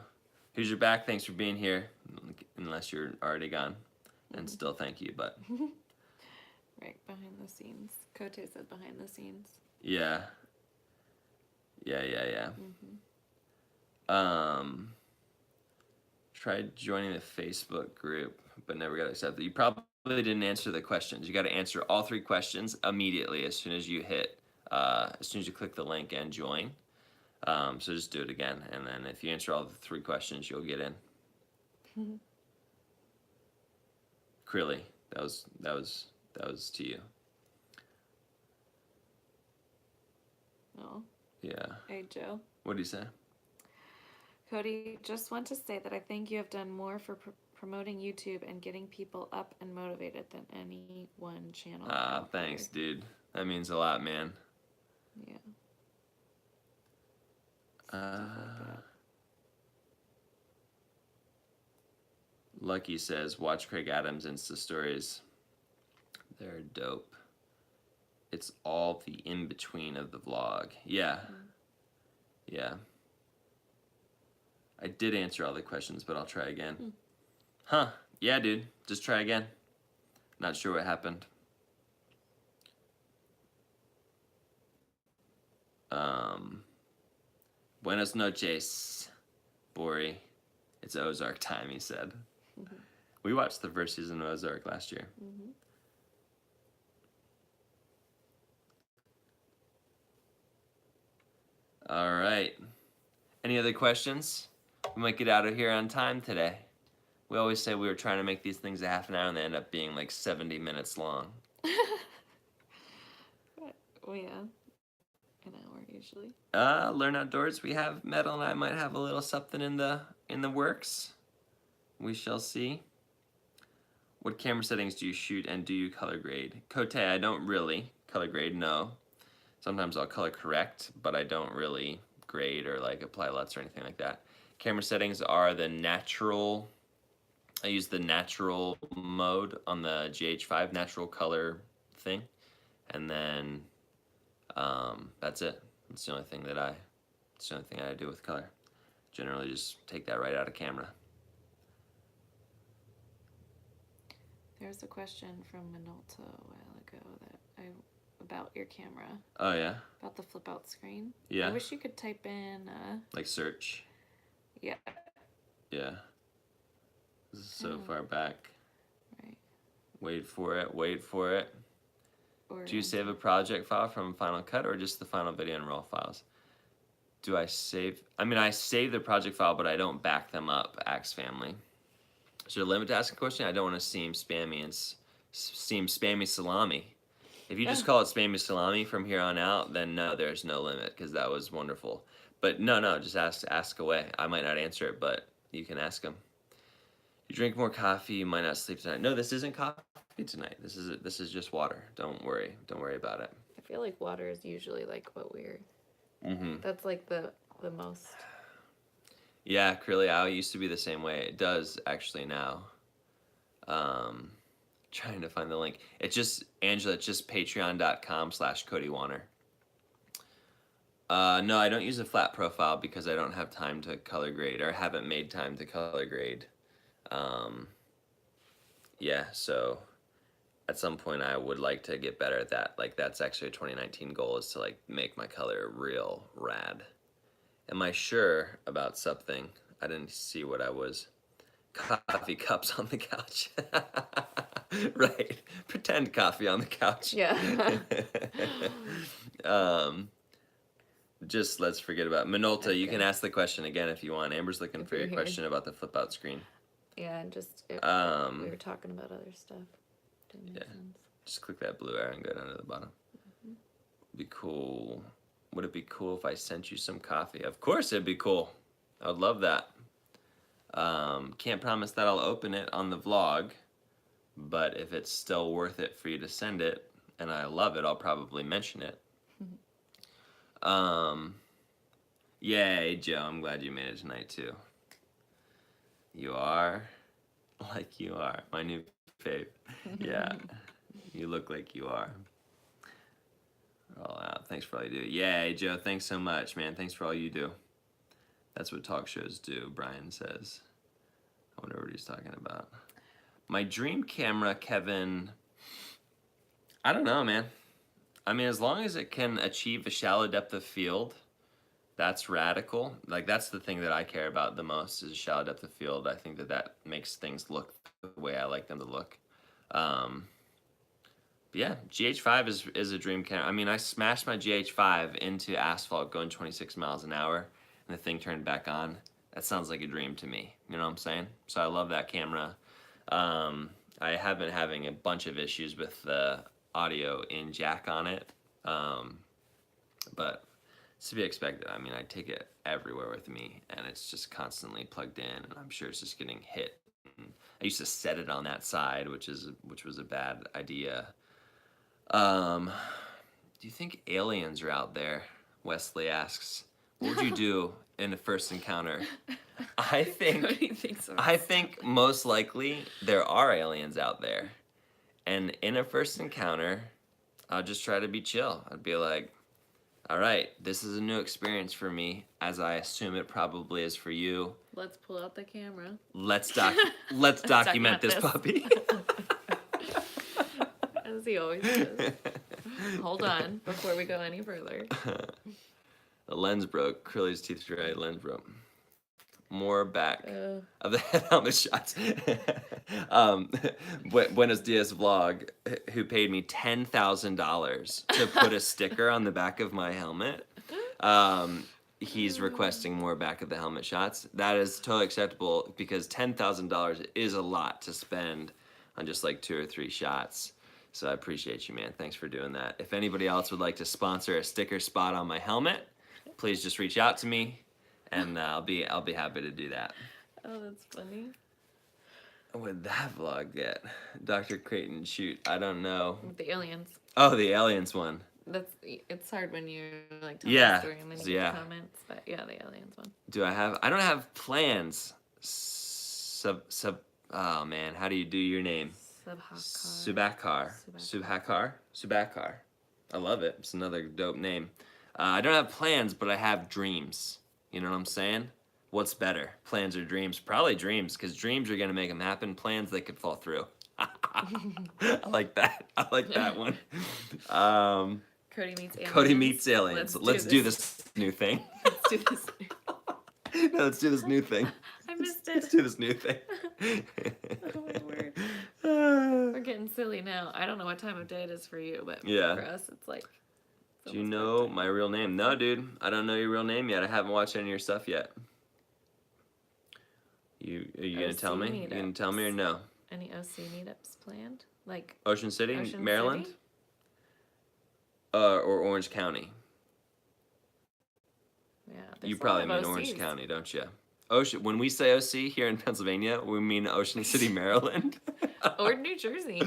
S1: Who's your back? Thanks for being here. Unless you're already gone. And still thank you, but
S2: Right, behind the scenes. Kote said behind the scenes.
S1: yeah. Yeah. Tried joining the Facebook group, but never got accepted. You probably didn't answer the questions. You got to answer all 3 questions immediately as soon as you click the link and join. So just do it again, and then if you answer all the 3 questions, you'll get in. Crilly, that was to you.
S2: Oh.
S1: Yeah.
S2: Hey, Joe.
S1: What do you say?
S2: Cody, just want to say that I think you have done more for promoting YouTube and getting people up and motivated than any one channel.
S1: Thanks, dude. That means a lot, man.
S2: Yeah.
S1: Lucky says, watch Craig Adams Insta stories. They're dope. It's all the in-between of the vlog. Yeah. Yeah. I did answer all the questions, but I'll try again. Huh. Yeah, dude. Just try again. Not sure what happened. Buenos noches, Bori. It's Ozark time, he said. We watched the first season of Ozark last year. All right. Any other questions? We might get out of here on time today. We always say we were trying to make these things a half an hour, and they end up being like 70 minutes long.
S2: Well, yeah. An hour usually.
S1: Learn Outdoors. We have Metal and I might have a little something in the works. We shall see. What camera settings do you shoot, and do you color grade? Kote, I don't really color grade, no. Sometimes I'll color correct, but I don't really grade or like apply LUTs or anything like that. Camera settings are the natural. I use the natural mode on the GH5, natural color thing, and then that's it. It's the only thing I do with color. Generally, just take that right out of camera.
S2: There's a question from Minolta a while ago about your camera.
S1: Oh yeah.
S2: About the flip out screen.
S1: Yeah.
S2: I wish you could type in.
S1: Like search.
S2: Yeah.
S1: Yeah. This is so far back.
S2: Right.
S1: Wait for it.
S2: Or
S1: Do you save a project file from Final Cut or just the final video and raw files? Do I save? I mean, I save the project file, but I don't back them up, Axe Family. Is there a limit to asking a question? I don't want to seem spammy salami. If you just call it spammy salami from here on out, then no, there's no limit, because that was wonderful. But no, just ask away. I might not answer it, but you can ask them. You drink more coffee, you might not sleep tonight. No, this isn't coffee tonight. This is just water. Don't worry about it.
S2: I feel like water is usually like what we're.
S1: Mm-hmm.
S2: That's like the most.
S1: Yeah, Crilly, I used to be the same way. It does actually now. Trying to find the link. It's just, Angela, it's just patreon.com/Cody Wanner. No, I don't use a flat profile because I don't have time to color grade, or haven't made time to color grade. Yeah, so at some point I would like to get better at that. Like, that's actually a 2019 goal, is to like make my color real rad. Am I sure about something? I didn't see what I was. Coffee cups on the couch. Right. Pretend coffee on the couch.
S2: Yeah.
S1: Just let's forget about Minolta. Okay. You can ask the question again if you want. Amber's looking for your question about the flip out screen.
S2: Yeah, and just we were talking about other stuff. Didn't make sense.
S1: Just click that blue arrow and go down to the bottom. Be cool. Would it be cool if I sent you some coffee? Of course it'd be cool. I would love that. Can't promise that I'll open it on the vlog, but if it's still worth it for you to send it, and I love it, I'll probably mention it. Um, Yay, Joe, I'm glad you made it tonight too. You are like you are, my new fave. Yeah, you look like you are. All out. Thanks for all you do. Yay, Joe, thanks so much, man. Thanks for all you do. That's what talk shows do, Brian says. I wonder what he's talking about. My dream camera, Kevin, I don't know, man. I mean, as long as it can achieve a shallow depth of field, that's radical. Like, that's the thing that I care about the most is a shallow depth of field. I think that that makes things look the way I like them to look. Yeah, GH5 is a dream camera. I mean, I smashed my GH5 into asphalt going 26 miles an hour, and the thing turned back on. That sounds like a dream to me. You know what I'm saying? So I love that camera. I have been having a bunch of issues with the audio in jack on it, but it's to be expected. I mean, I take it everywhere with me, and it's just constantly plugged in, and I'm sure it's just getting hit. And I used to set it on that side, which was a bad idea. Do you think aliens are out there? Wesley asks. What would you do in a first encounter? I think most likely there are aliens out there. And in a first encounter, I'll just try to be chill. I'd be like, all right, this is a new experience for me, as I assume it probably is for you.
S2: Let's pull out the camera.
S1: Let's document this puppy.
S2: As he always does. Hold on, before we go any further.
S1: The lens broke. Curly's teeth dried. Lens broke. More back of the helmet shots. Buenos Dias vlog, who paid me $10,000 to put a sticker on the back of my helmet. He's requesting more back of the helmet shots. That is totally acceptable because $10,000 is a lot to spend on just like 2 or 3 shots. So I appreciate you, man. Thanks for doing that. If anybody else would like to sponsor a sticker spot on my helmet, please just reach out to me, and I'll be happy to do that.
S2: Oh, that's funny.
S1: What would that vlog get? Dr. Creighton, shoot, I don't know.
S2: The aliens.
S1: Oh, the aliens one.
S2: It's hard when you're like telling
S1: Yeah.
S2: the story and then you get comments, but yeah, the aliens one.
S1: I don't have plans. Oh man, how do you do your name? Subhakar. I love it. It's another dope name. I don't have plans, but I have dreams. You know what I'm saying? What's better, plans or dreams? Probably dreams, because dreams are gonna make them happen. Plans, they could fall through. I like that. I like that one.
S2: Cody meets aliens.
S1: Cody meets aliens. Let's do this new thing.
S2: Let's do this.
S1: No, let's do this new thing.
S2: I missed it.
S1: Let's do this new thing.
S2: Oh my word. We're getting silly now. I don't know what time of day it is for you, but
S1: Yeah.
S2: for us, it's like.
S1: Do you know my real name? No, dude. I don't know your real name yet. I haven't watched any of your stuff yet. Are you gonna tell me? You gonna tell me or no?
S2: Any OC meetups planned? Like
S1: Ocean City,
S2: Ocean
S1: Maryland?
S2: City?
S1: Or Orange County?
S2: Yeah.
S1: You probably mean Orange County, don't you? Ocean. When we say OC here in Pennsylvania, we mean Ocean City, Maryland.
S2: Or New Jersey.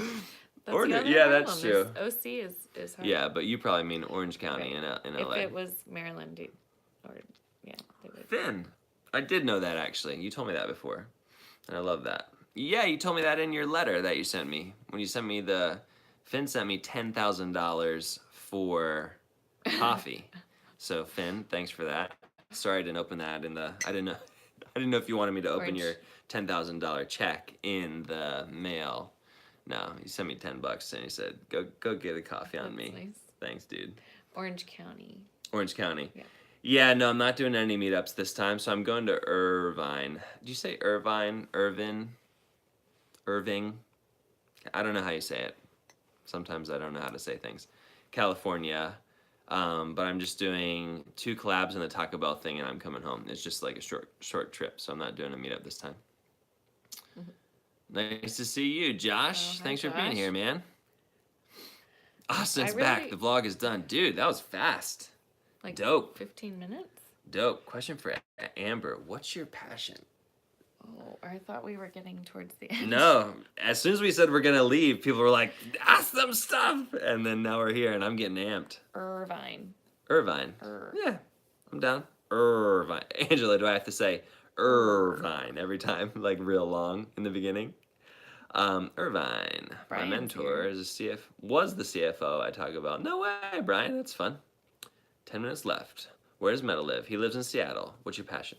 S2: That's
S1: Or
S2: the other
S1: yeah, that's
S2: problem,
S1: true.
S2: is OC is hard.
S1: Yeah, but you probably mean Orange County
S2: Right.
S1: in
S2: If
S1: LA.
S2: it was Maryland, or yeah, they would.
S1: Finn, I did know that actually. You told me that before, and I love that. Yeah, you told me that in your letter that you sent me when you sent me Finn sent me $10,000 for coffee. So Finn, thanks for that. Sorry I didn't open that I didn't know if you wanted me to open your $10,000 check in the mail. No, he sent me $10 and he said, "Go get a coffee on me."
S2: Nice.
S1: Thanks, dude.
S2: Orange County.
S1: Orange County.
S2: Yeah.
S1: Yeah, no, I'm not doing any meetups this time, so I'm going to Irvine. Did you say Irvine? Irving? I don't know how you say it. Sometimes I don't know how to say things. California. But I'm just doing 2 collabs and the Taco Bell thing, and I'm coming home. It's just like a short trip, so I'm not doing a meetup this time. Mm-hmm. Nice to see you, Josh.
S2: Hi,
S1: Thanks for being
S2: Josh.
S1: here, man. Austin's back. The vlog is done. Dude, that was fast.
S2: Like
S1: Dope.
S2: 15 minutes?
S1: Dope. Question for Amber. What's your passion?
S2: Oh, I thought we were getting towards the end.
S1: No. As soon as we said we're gonna leave, people were like, ask them stuff. And then now we're here and I'm getting amped.
S2: Irvine.
S1: Irvine. Yeah, I'm down. Irvine. Angela, do I have to say Irvine every time, like real long in the beginning? Irvine,
S2: Brian's
S1: my mentor,
S2: here.
S1: is was the CFO I talk about. No way, Brian, that's fun. 10 minutes left. Where does Meta live? He lives in Seattle. What's your passion?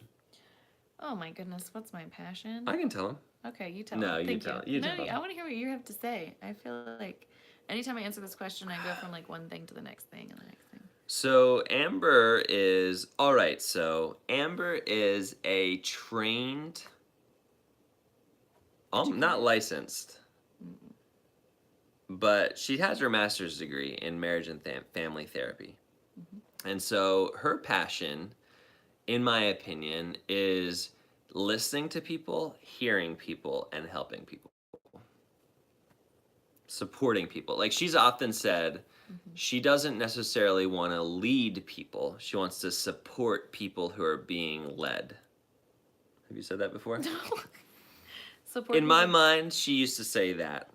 S2: Oh my goodness, what's my passion?
S1: I can tell him.
S2: Okay, you tell
S1: No,
S2: him.
S1: you
S2: Thank
S1: tell-
S2: you.
S1: you
S2: No,
S1: tell him.
S2: I want to hear what you have to say. I feel like anytime I answer this question, I go from like one thing to the next thing and the next thing.
S1: So Amber is all right. So Amber is a trained, not licensed, but she has her master's degree in marriage and family therapy. And so her passion, in my opinion, is listening to people, hearing people, and helping people. Supporting people. Like she's often said, she doesn't necessarily want to lead people. She wants to support people who are being led. Have you said that before?
S2: Support
S1: In my
S2: people.
S1: mind, she used to say that.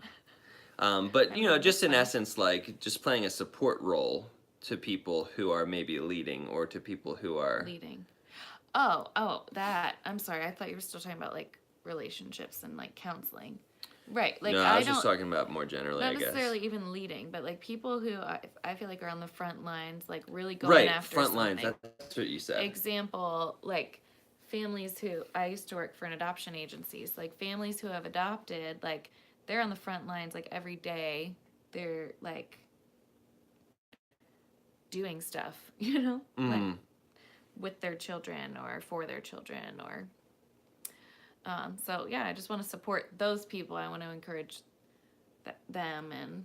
S1: But, you know, just in
S2: fine.
S1: essence, like just playing a support role to people who are maybe leading or to people who are.
S2: Leading. Oh, that. I'm sorry. I thought you were still talking about like relationships and like counseling. Right. Like
S1: No, I was
S2: don't
S1: just talking about more generally, I
S2: not
S1: guess.
S2: necessarily even leading, but like people who I feel like are on the front lines, like really going
S1: Right,
S2: after
S1: front
S2: something.
S1: lines. That's what you said.
S2: Example, like families who I used to work for an adoption agency. So like families who have adopted, like they're on the front lines like every day. They're like doing stuff, you know? Like with their children or for their children or so yeah, I just want to support those people. I want to encourage them, and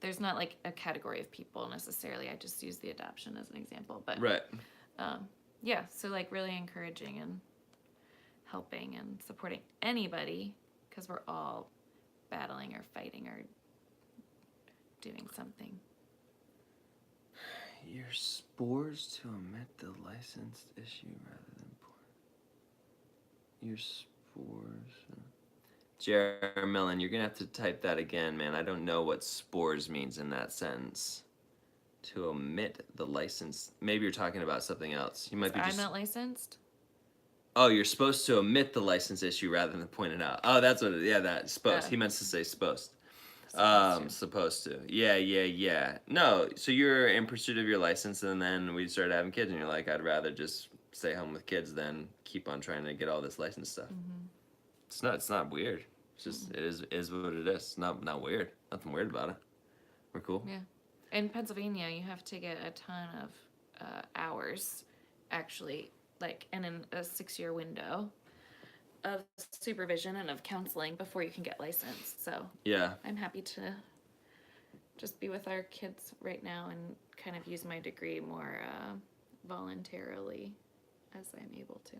S2: there's not like a category of people necessarily. I just use the adoption as an example, but
S1: Right.
S2: yeah, so like really encouraging and helping and supporting anybody because we're all battling or fighting or doing something.
S1: Your spores to omit the licensed issue rather than your spores. Jeremy Millen, you're gonna have to type that again, man. I don't know what spores means in that sentence. To omit the license. Maybe you're talking about something else. You might be
S2: I'm
S1: just.
S2: not licensed.
S1: Oh, you're supposed to omit the license issue rather than point it out. Oh, that's what it is. Yeah, that's supposed. He meant to say supposed. Supposed to. Yeah. No, so you're in pursuit of your license, and then we started having kids, and you're like, I'd rather just stay home with kids than keep on trying to get all this license stuff. It's not weird. It's just it is what it is. It's not weird. Nothing weird about it. We're cool.
S2: Yeah. In Pennsylvania, you have to get a ton of hours, actually, like, and in a 6-year window of supervision and of counseling before you can get licensed. So
S1: Yeah.
S2: I'm happy to just be with our kids right now and kind of use my degree more voluntarily as I'm able to.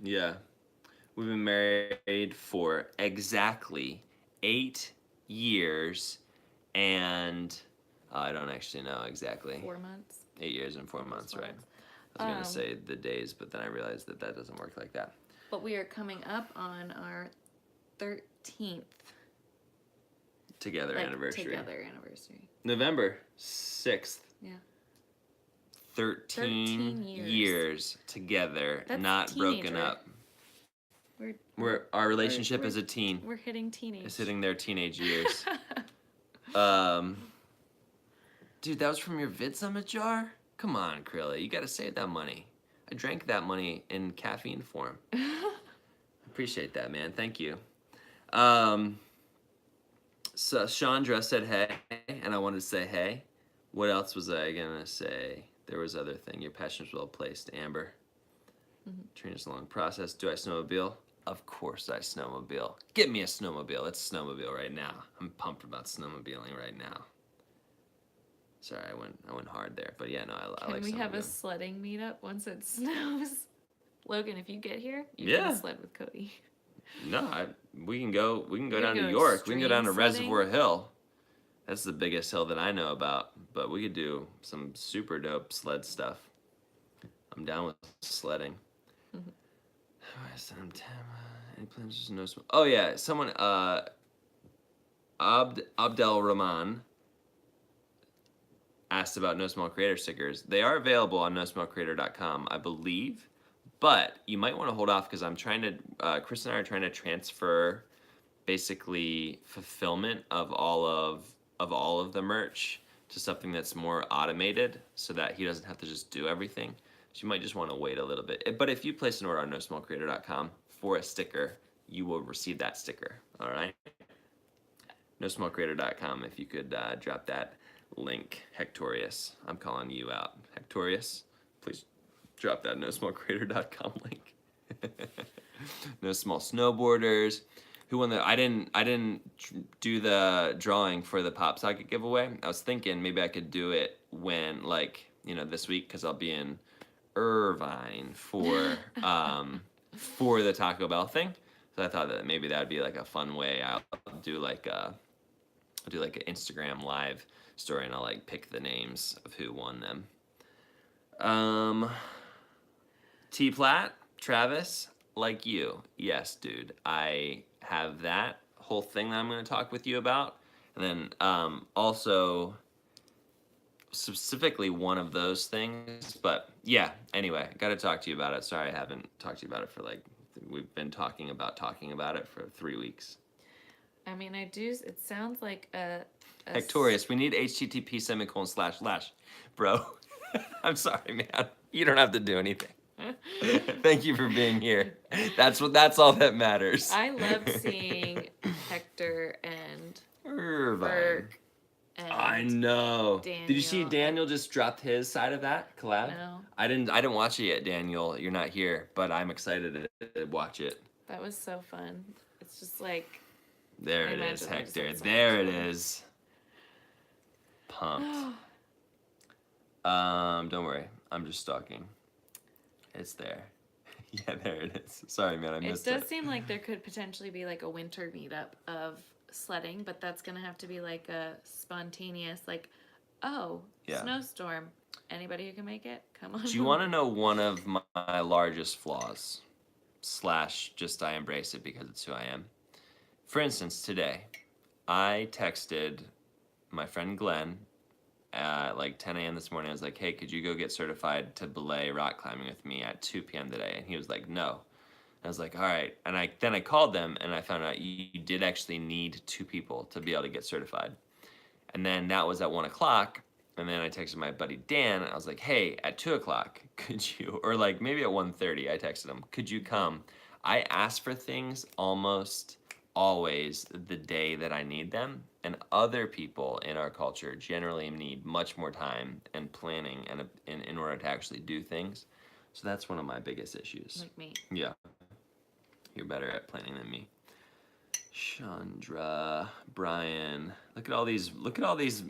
S1: Yeah. We've been married for exactly 8 years and I don't actually know exactly.
S2: 4 months.
S1: 8 years and 4 months,
S2: 4
S1: right?
S2: months.
S1: I was going to say the days, but then I realized that doesn't work like that.
S2: But we are coming up on our 13th
S1: Together anniversary. November 6th.
S2: Yeah.
S1: 13 years together,
S2: That's
S1: not broken
S2: teenager.
S1: up.
S2: We're
S1: Our relationship
S2: we're-
S1: as a teen
S2: We're hitting teenage.
S1: is hitting their teenage years. Dude, that was from your Vid Summit jar? Come on, Krilla, you gotta save that money. I drank that money in caffeine form. Appreciate that, man. Thank you. So Chandra said hey, and I wanted to say hey. What else was I gonna say? There was other thing. Your passion is well placed, Amber. Trina's a long process. Do I snowmobile? Of course I snowmobile. Get me a snowmobile. Let's snowmobile right now. I'm pumped about snowmobiling right now. Sorry, I went hard there, but yeah, no, I like.
S2: Can we have a
S1: snowmobiling.
S2: sledding meetup once it snows? Logan, if you get here, you
S1: Yeah.
S2: can sled with Cody.
S1: No, we can go. We can go
S2: We
S1: down
S2: can
S1: to
S2: go
S1: York. We can go down to
S2: extreme
S1: Reservoir Hill. That's the biggest hill that I know about. But we could do some super dope sled stuff. I'm down with sledding.
S2: Mhm.
S1: Any plans? No smoke. Oh yeah, someone. Abdel Rahman asked about No Small Creator stickers. They are available on nosmallcreator.com, I believe, but you might want to hold off because I'm trying to. Chris and I are trying to transfer basically fulfillment of all of the merch to something that's more automated, so that he doesn't have to just do everything. So you might just want to wait a little bit. But if you place an order on nosmallcreator.com for a sticker, you will receive that sticker. All right. Nosmallcreator.com. If you could drop that link, Hectorius. I'm calling you out, Hectorius. Please drop that nosmallcreator.com link. No Small Snowboarders. Who won the? I didn't do the drawing for the Pop Socket giveaway. I was thinking maybe I could do it when, like, this week, because I'll be in Irvine for the Taco Bell thing. So I thought that maybe that'd be like a fun way. I'll do like an Instagram live story, and I'll like pick the names of who won them. T Platt, Travis, like you. Yes, dude. I have that whole thing that I'm going to talk with you about. And then also specifically one of those things. But yeah, anyway, got to talk to you about it. Sorry I haven't talked to you about it for we've been talking about it for 3 weeks.
S2: I mean, it sounds like a
S1: Hectorius, we need http:// bro. I'm sorry, man. You don't have to do anything. Thank you for being here. That's all that matters.
S2: I love seeing Hector and
S1: Irvine.
S2: Burke and
S1: I know.
S2: Daniel.
S1: Did you see Daniel just dropped his side of that collab?
S2: No.
S1: I didn't watch it yet, Daniel. You're not here, but I'm excited to watch it.
S2: That was so fun. It's just like
S1: there it is, Hector. There it is. Pumped. Don't worry. I'm just stalking. It's there. Yeah, there it is. Sorry, man, I missed it.
S2: It does seem like there could potentially be like a winter meetup of sledding, but that's gonna have to be like a spontaneous, like, snowstorm. Anybody who can make it, come on.
S1: Do you want to know one of my largest flaws? / just I embrace it because it's who I am. For instance, today, I texted my friend Glenn at like 10 a.m. this morning. I was like, hey, could you go get certified to belay rock climbing with me at 2 p.m. today? And he was like, no. I was like, all right. And then I called them, and I found out you did actually need 2 people to be able to get certified. And then that was at 1 o'clock. And then I texted my buddy Dan. I was like, hey, at 2 o'clock, could you, or like maybe at 1:30, I texted him, could you come? I ask for things almost always the day that I need them. And other people in our culture generally need much more time and planning and in order to actually do things. So that's one of my biggest issues.
S2: Like me.
S1: Yeah. You're better at planning than me. Chandra, Brian. Look at all these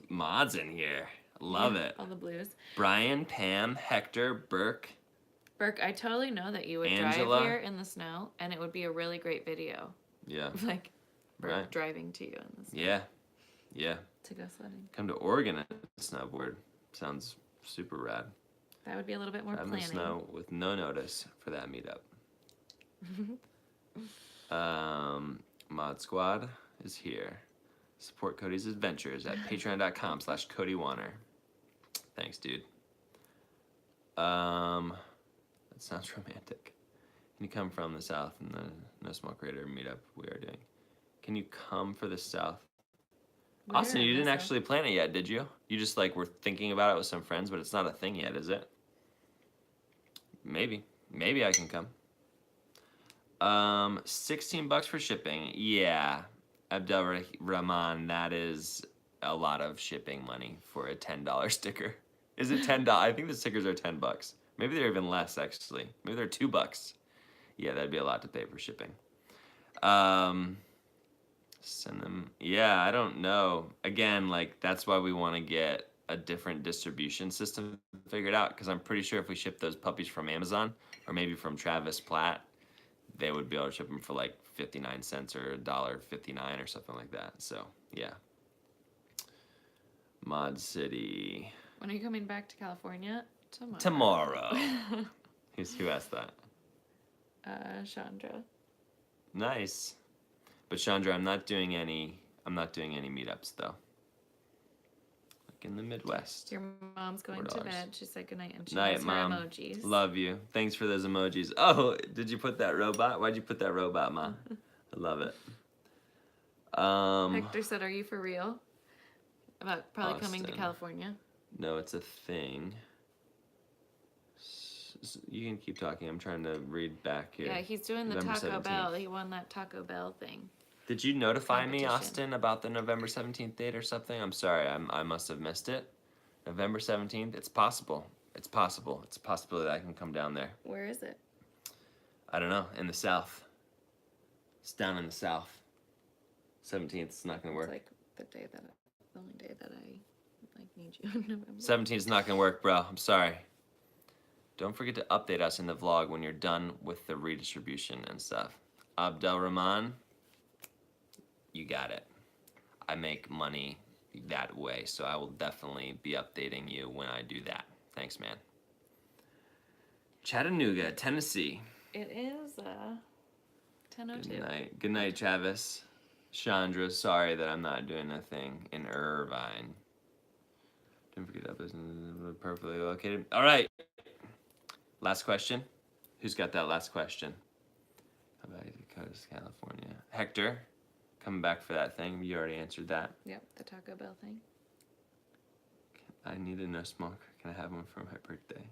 S1: mods in here. Love it.
S2: All the blues.
S1: Brian, Pam, Hector, Burke.
S2: Burke, I totally know that you would
S1: Angela.
S2: drive here in the snow, and it would be a really great video.
S1: Yeah.
S2: Like Burke
S1: Right.
S2: driving to you in the snow.
S1: Yeah. Yeah.
S2: To go sledding.
S1: Come to Oregon and snowboard. Sounds super rad.
S2: That would be a little bit more
S1: Out in
S2: planning.
S1: the snow with no notice for that meetup. Mod Squad is here. Support Cody's adventures at patreon.com/Cody Wanner. Thanks, dude. That sounds romantic. Can you come from the south in the No Small Creator meetup we are doing? Can you come for the south?
S2: Where
S1: Austin, you
S2: in
S1: didn't
S2: the
S1: actually plan it yet, did you? You just like were thinking about it with some friends, but it's not a thing yet, is it? Maybe. Maybe I can come. $16 for shipping. Yeah. Abdel Rahman, that is a lot of shipping money for a $10 sticker. Is it $10? I think the stickers are $10. Maybe they're even less, actually. Maybe they're $2. Yeah, that'd be a lot to pay for shipping. Send them. Yeah, I don't know. Again, like, that's why we want to get a different distribution system figured out, because I'm pretty sure if we ship those puppies from Amazon, or maybe from Travis Platt, they would be able to ship them for like 59 cents or $1.59 or something like that. So, yeah. Mod City.
S2: When are you coming back to California?
S1: tomorrow. Who asked that?
S2: Chandra.
S1: Nice. But Chandra, I'm not doing any meetups though. Like in the Midwest.
S2: Your mom's going to bed. She said goodnight and she
S1: Night,
S2: has her
S1: Mom.
S2: emojis.
S1: Love you. Thanks for those emojis. Oh, did you put that robot? Why'd you put that robot, Ma? I love it.
S2: Hector said, "Are you for real? About probably coming to
S1: Austin.
S2: California?"
S1: No, it's a thing. You can keep talking. I'm trying to read back here.
S2: Yeah, he's doing the
S1: November
S2: Taco
S1: 17th.
S2: Bell. He won that Taco Bell thing.
S1: Did you notify me,
S2: Competition.
S1: Austin, about the November 17th date or something? I'm sorry, I must have missed it. November 17th? It's possible. It's possible. It's a possibility that I can come down there.
S2: Where is it?
S1: I don't know. In the South. It's down in the South. 17th is not going to work.
S2: It's like the only day that I need you in November.
S1: 17th is not going to work, bro. I'm sorry. Don't forget to update us in the vlog when you're done with the redistribution and stuff. Abdel Rahman, you got it. I make money that way, so I will definitely be updating you when I do that. Thanks, man. Chattanooga, Tennessee.
S2: It is 10:02.
S1: Good night. Good night, Travis. Chandra, sorry that I'm not doing a thing in Irvine. Don't forget that business is perfectly located. All right. Last question. Who's got that last question? How about Dakotas, California? Hector, coming back for that thing. You already answered that.
S2: Yep, the Taco Bell thing.
S1: I need a no smoker. Can I have one for my birthday?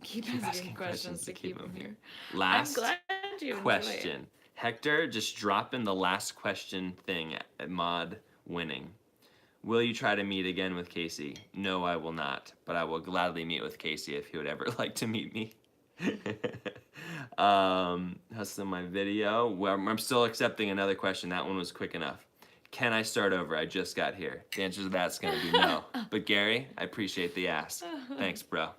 S2: Keep asking questions to keep them here.
S1: Last
S2: I'm glad you enjoy
S1: question. Hector, just drop in the last question thing at mod winning. Will you try to meet again with Casey? No, I will not, but I will gladly meet with Casey if he would ever like to meet me. Hustle my video. Well, I'm still accepting another question. That one was quick enough. Can I start over? I just got here. The answer to that's going to be no. But Gary, I appreciate the ask. Thanks, bro.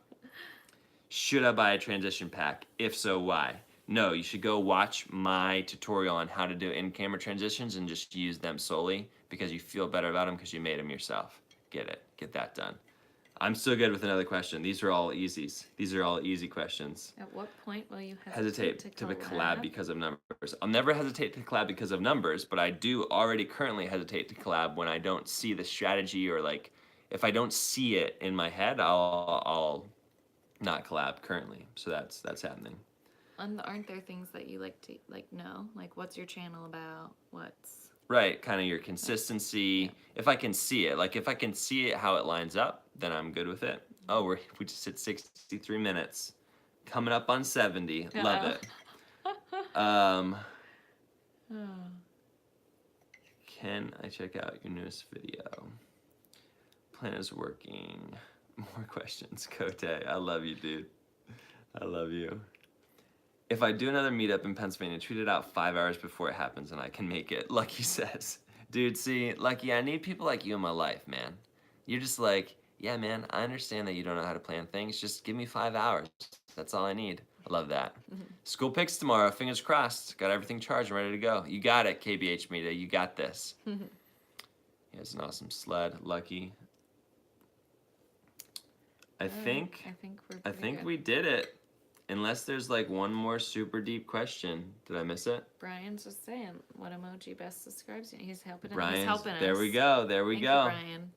S1: Should I buy a transition pack? If so, why? No, you should go watch my tutorial on how to do in-camera transitions and just use them solely because you feel better about them because you made them yourself. Get it. Get that done. I'm still good with another question. These are all easies. These are all easy questions.
S2: At what point will you
S1: Hesitate to collab because of numbers? I'll never hesitate to collab because of numbers, but I do already currently hesitate to collab when I don't see the strategy or like if I don't see it in my head, I'll not collab currently. So that's happening.
S2: Aren't there things that you like to know? Like what's your channel about? What's
S1: right, kind of your consistency. If I can see it, like if I can see it how it lines up, then I'm good with it. Oh, we just hit 63 minutes, coming up on 70. Love it. Can I check out your newest video? Plan is working. More questions, Cote. I love you, dude. I love you. If I do another meetup in Pennsylvania, tweet it out 5 hours before it happens and I can make it. Lucky says. Dude, see, Lucky, I need people like you in my life, man. You're just like, yeah, man, I understand that you don't know how to plan things. Just give me 5 hours. That's all I need. I love that. Mm-hmm. School picks tomorrow. Fingers crossed. Got everything charged and ready to go. You got it, KBH Media. You got this. Mm-hmm. He has an awesome sled. Lucky. I think we did it. Unless there's like one more super deep question. Did I miss it?
S2: Brian's just saying what emoji best describes you. He's helping
S1: us.
S2: He's helping us.
S1: There we go. There we
S2: Thank
S1: go.
S2: You, Brian.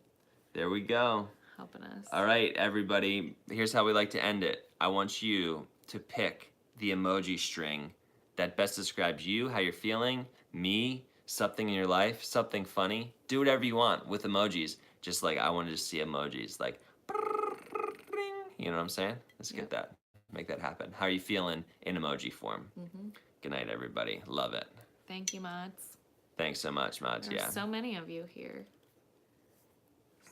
S1: There we go.
S2: Helping us.
S1: All right, everybody. Here's how we like to end it. I want you to pick the emoji string that best describes you, how you're feeling, me, something in your life, something funny. Do whatever you want with emojis. Just like I want to just see emojis like, you know what I'm saying? Let's get that. Make that happen. How are you feeling in emoji form? Mm-hmm. Good night, everybody. Love it.
S2: Thank you, Mods.
S1: Thanks so much, Mods.
S2: There's so many of you here.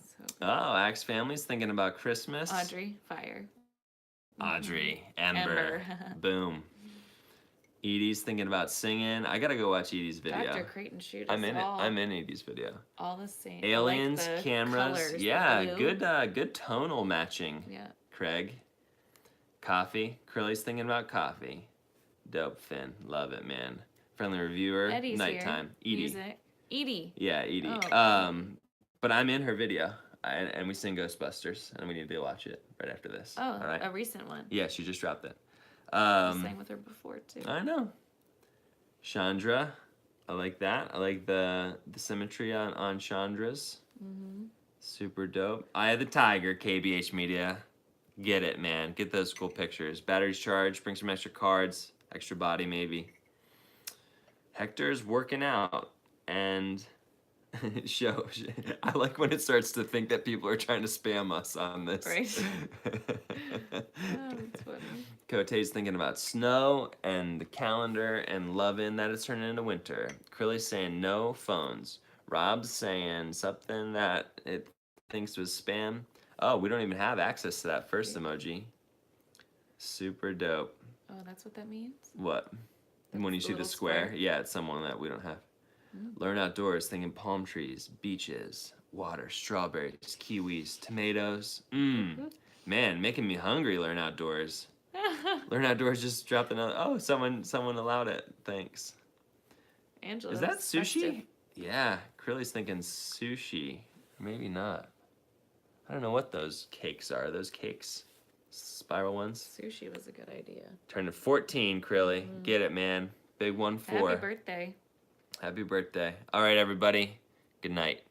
S2: So
S1: oh, Axe Family's thinking about Christmas.
S2: Audrey, fire.
S1: Audrey, Ember. Boom. Edie's thinking about singing. I gotta go watch Edie's video.
S2: Dr. Creighton shoot us
S1: I'm in
S2: all.
S1: it. I'm in Edie's video.
S2: All the same.
S1: Aliens,
S2: like
S1: cameras.
S2: Colors,
S1: yeah, good tonal matching.
S2: Yeah.
S1: Craig. Coffee. Curly's thinking about coffee. Dope, Finn. Love it, man. Friendly reviewer.
S2: Eddie's
S1: nighttime.
S2: Here.
S1: Edie.
S2: Music. Edie.
S1: Yeah, Edie.
S2: Oh.
S1: But I'm in her video. and we sing Ghostbusters, and we need to watch it right after this.
S2: Oh,
S1: All right.
S2: a recent one.
S1: Yeah, she just dropped it.
S2: I sang with her before too.
S1: I know. Chandra, I like that. I like the symmetry on Chandra's.
S2: Mm-hmm.
S1: Super dope. Eye of the Tiger, KBH Media. Get it, man. Get those cool pictures. Batteries charged. Bring some extra cards. Extra body, maybe. Hector's working out. And show. I like when it starts to think that people are trying to spam us on this.
S2: Right. Oh, that's funny.
S1: Kote's thinking about snow and the calendar and loving that it's turning into winter. Krilly's saying no phones. Rob's saying something that it thinks was spam. Oh, we don't even have access to that first emoji. Super dope.
S2: Oh, that's what that means?
S1: What?
S2: That's
S1: When you
S2: the
S1: see the
S2: little
S1: square?
S2: square?
S1: Yeah, it's someone that we don't have. Learn outdoors, thinking palm trees, beaches, water, strawberries, kiwis, tomatoes. Man, making me hungry, learn outdoors. Learn outdoors just dropped another. Oh, someone allowed it. Thanks.
S2: Angela.
S1: Is that sushi? Yeah, Krilly's thinking sushi. Maybe not. I don't know what those cakes are. Those cakes? Spiral ones?
S2: Sushi was a good idea.
S1: Turn to 14, Krilly. Get it, man. Big 1-4.
S2: Happy birthday.
S1: Happy birthday. All right, everybody. Good night.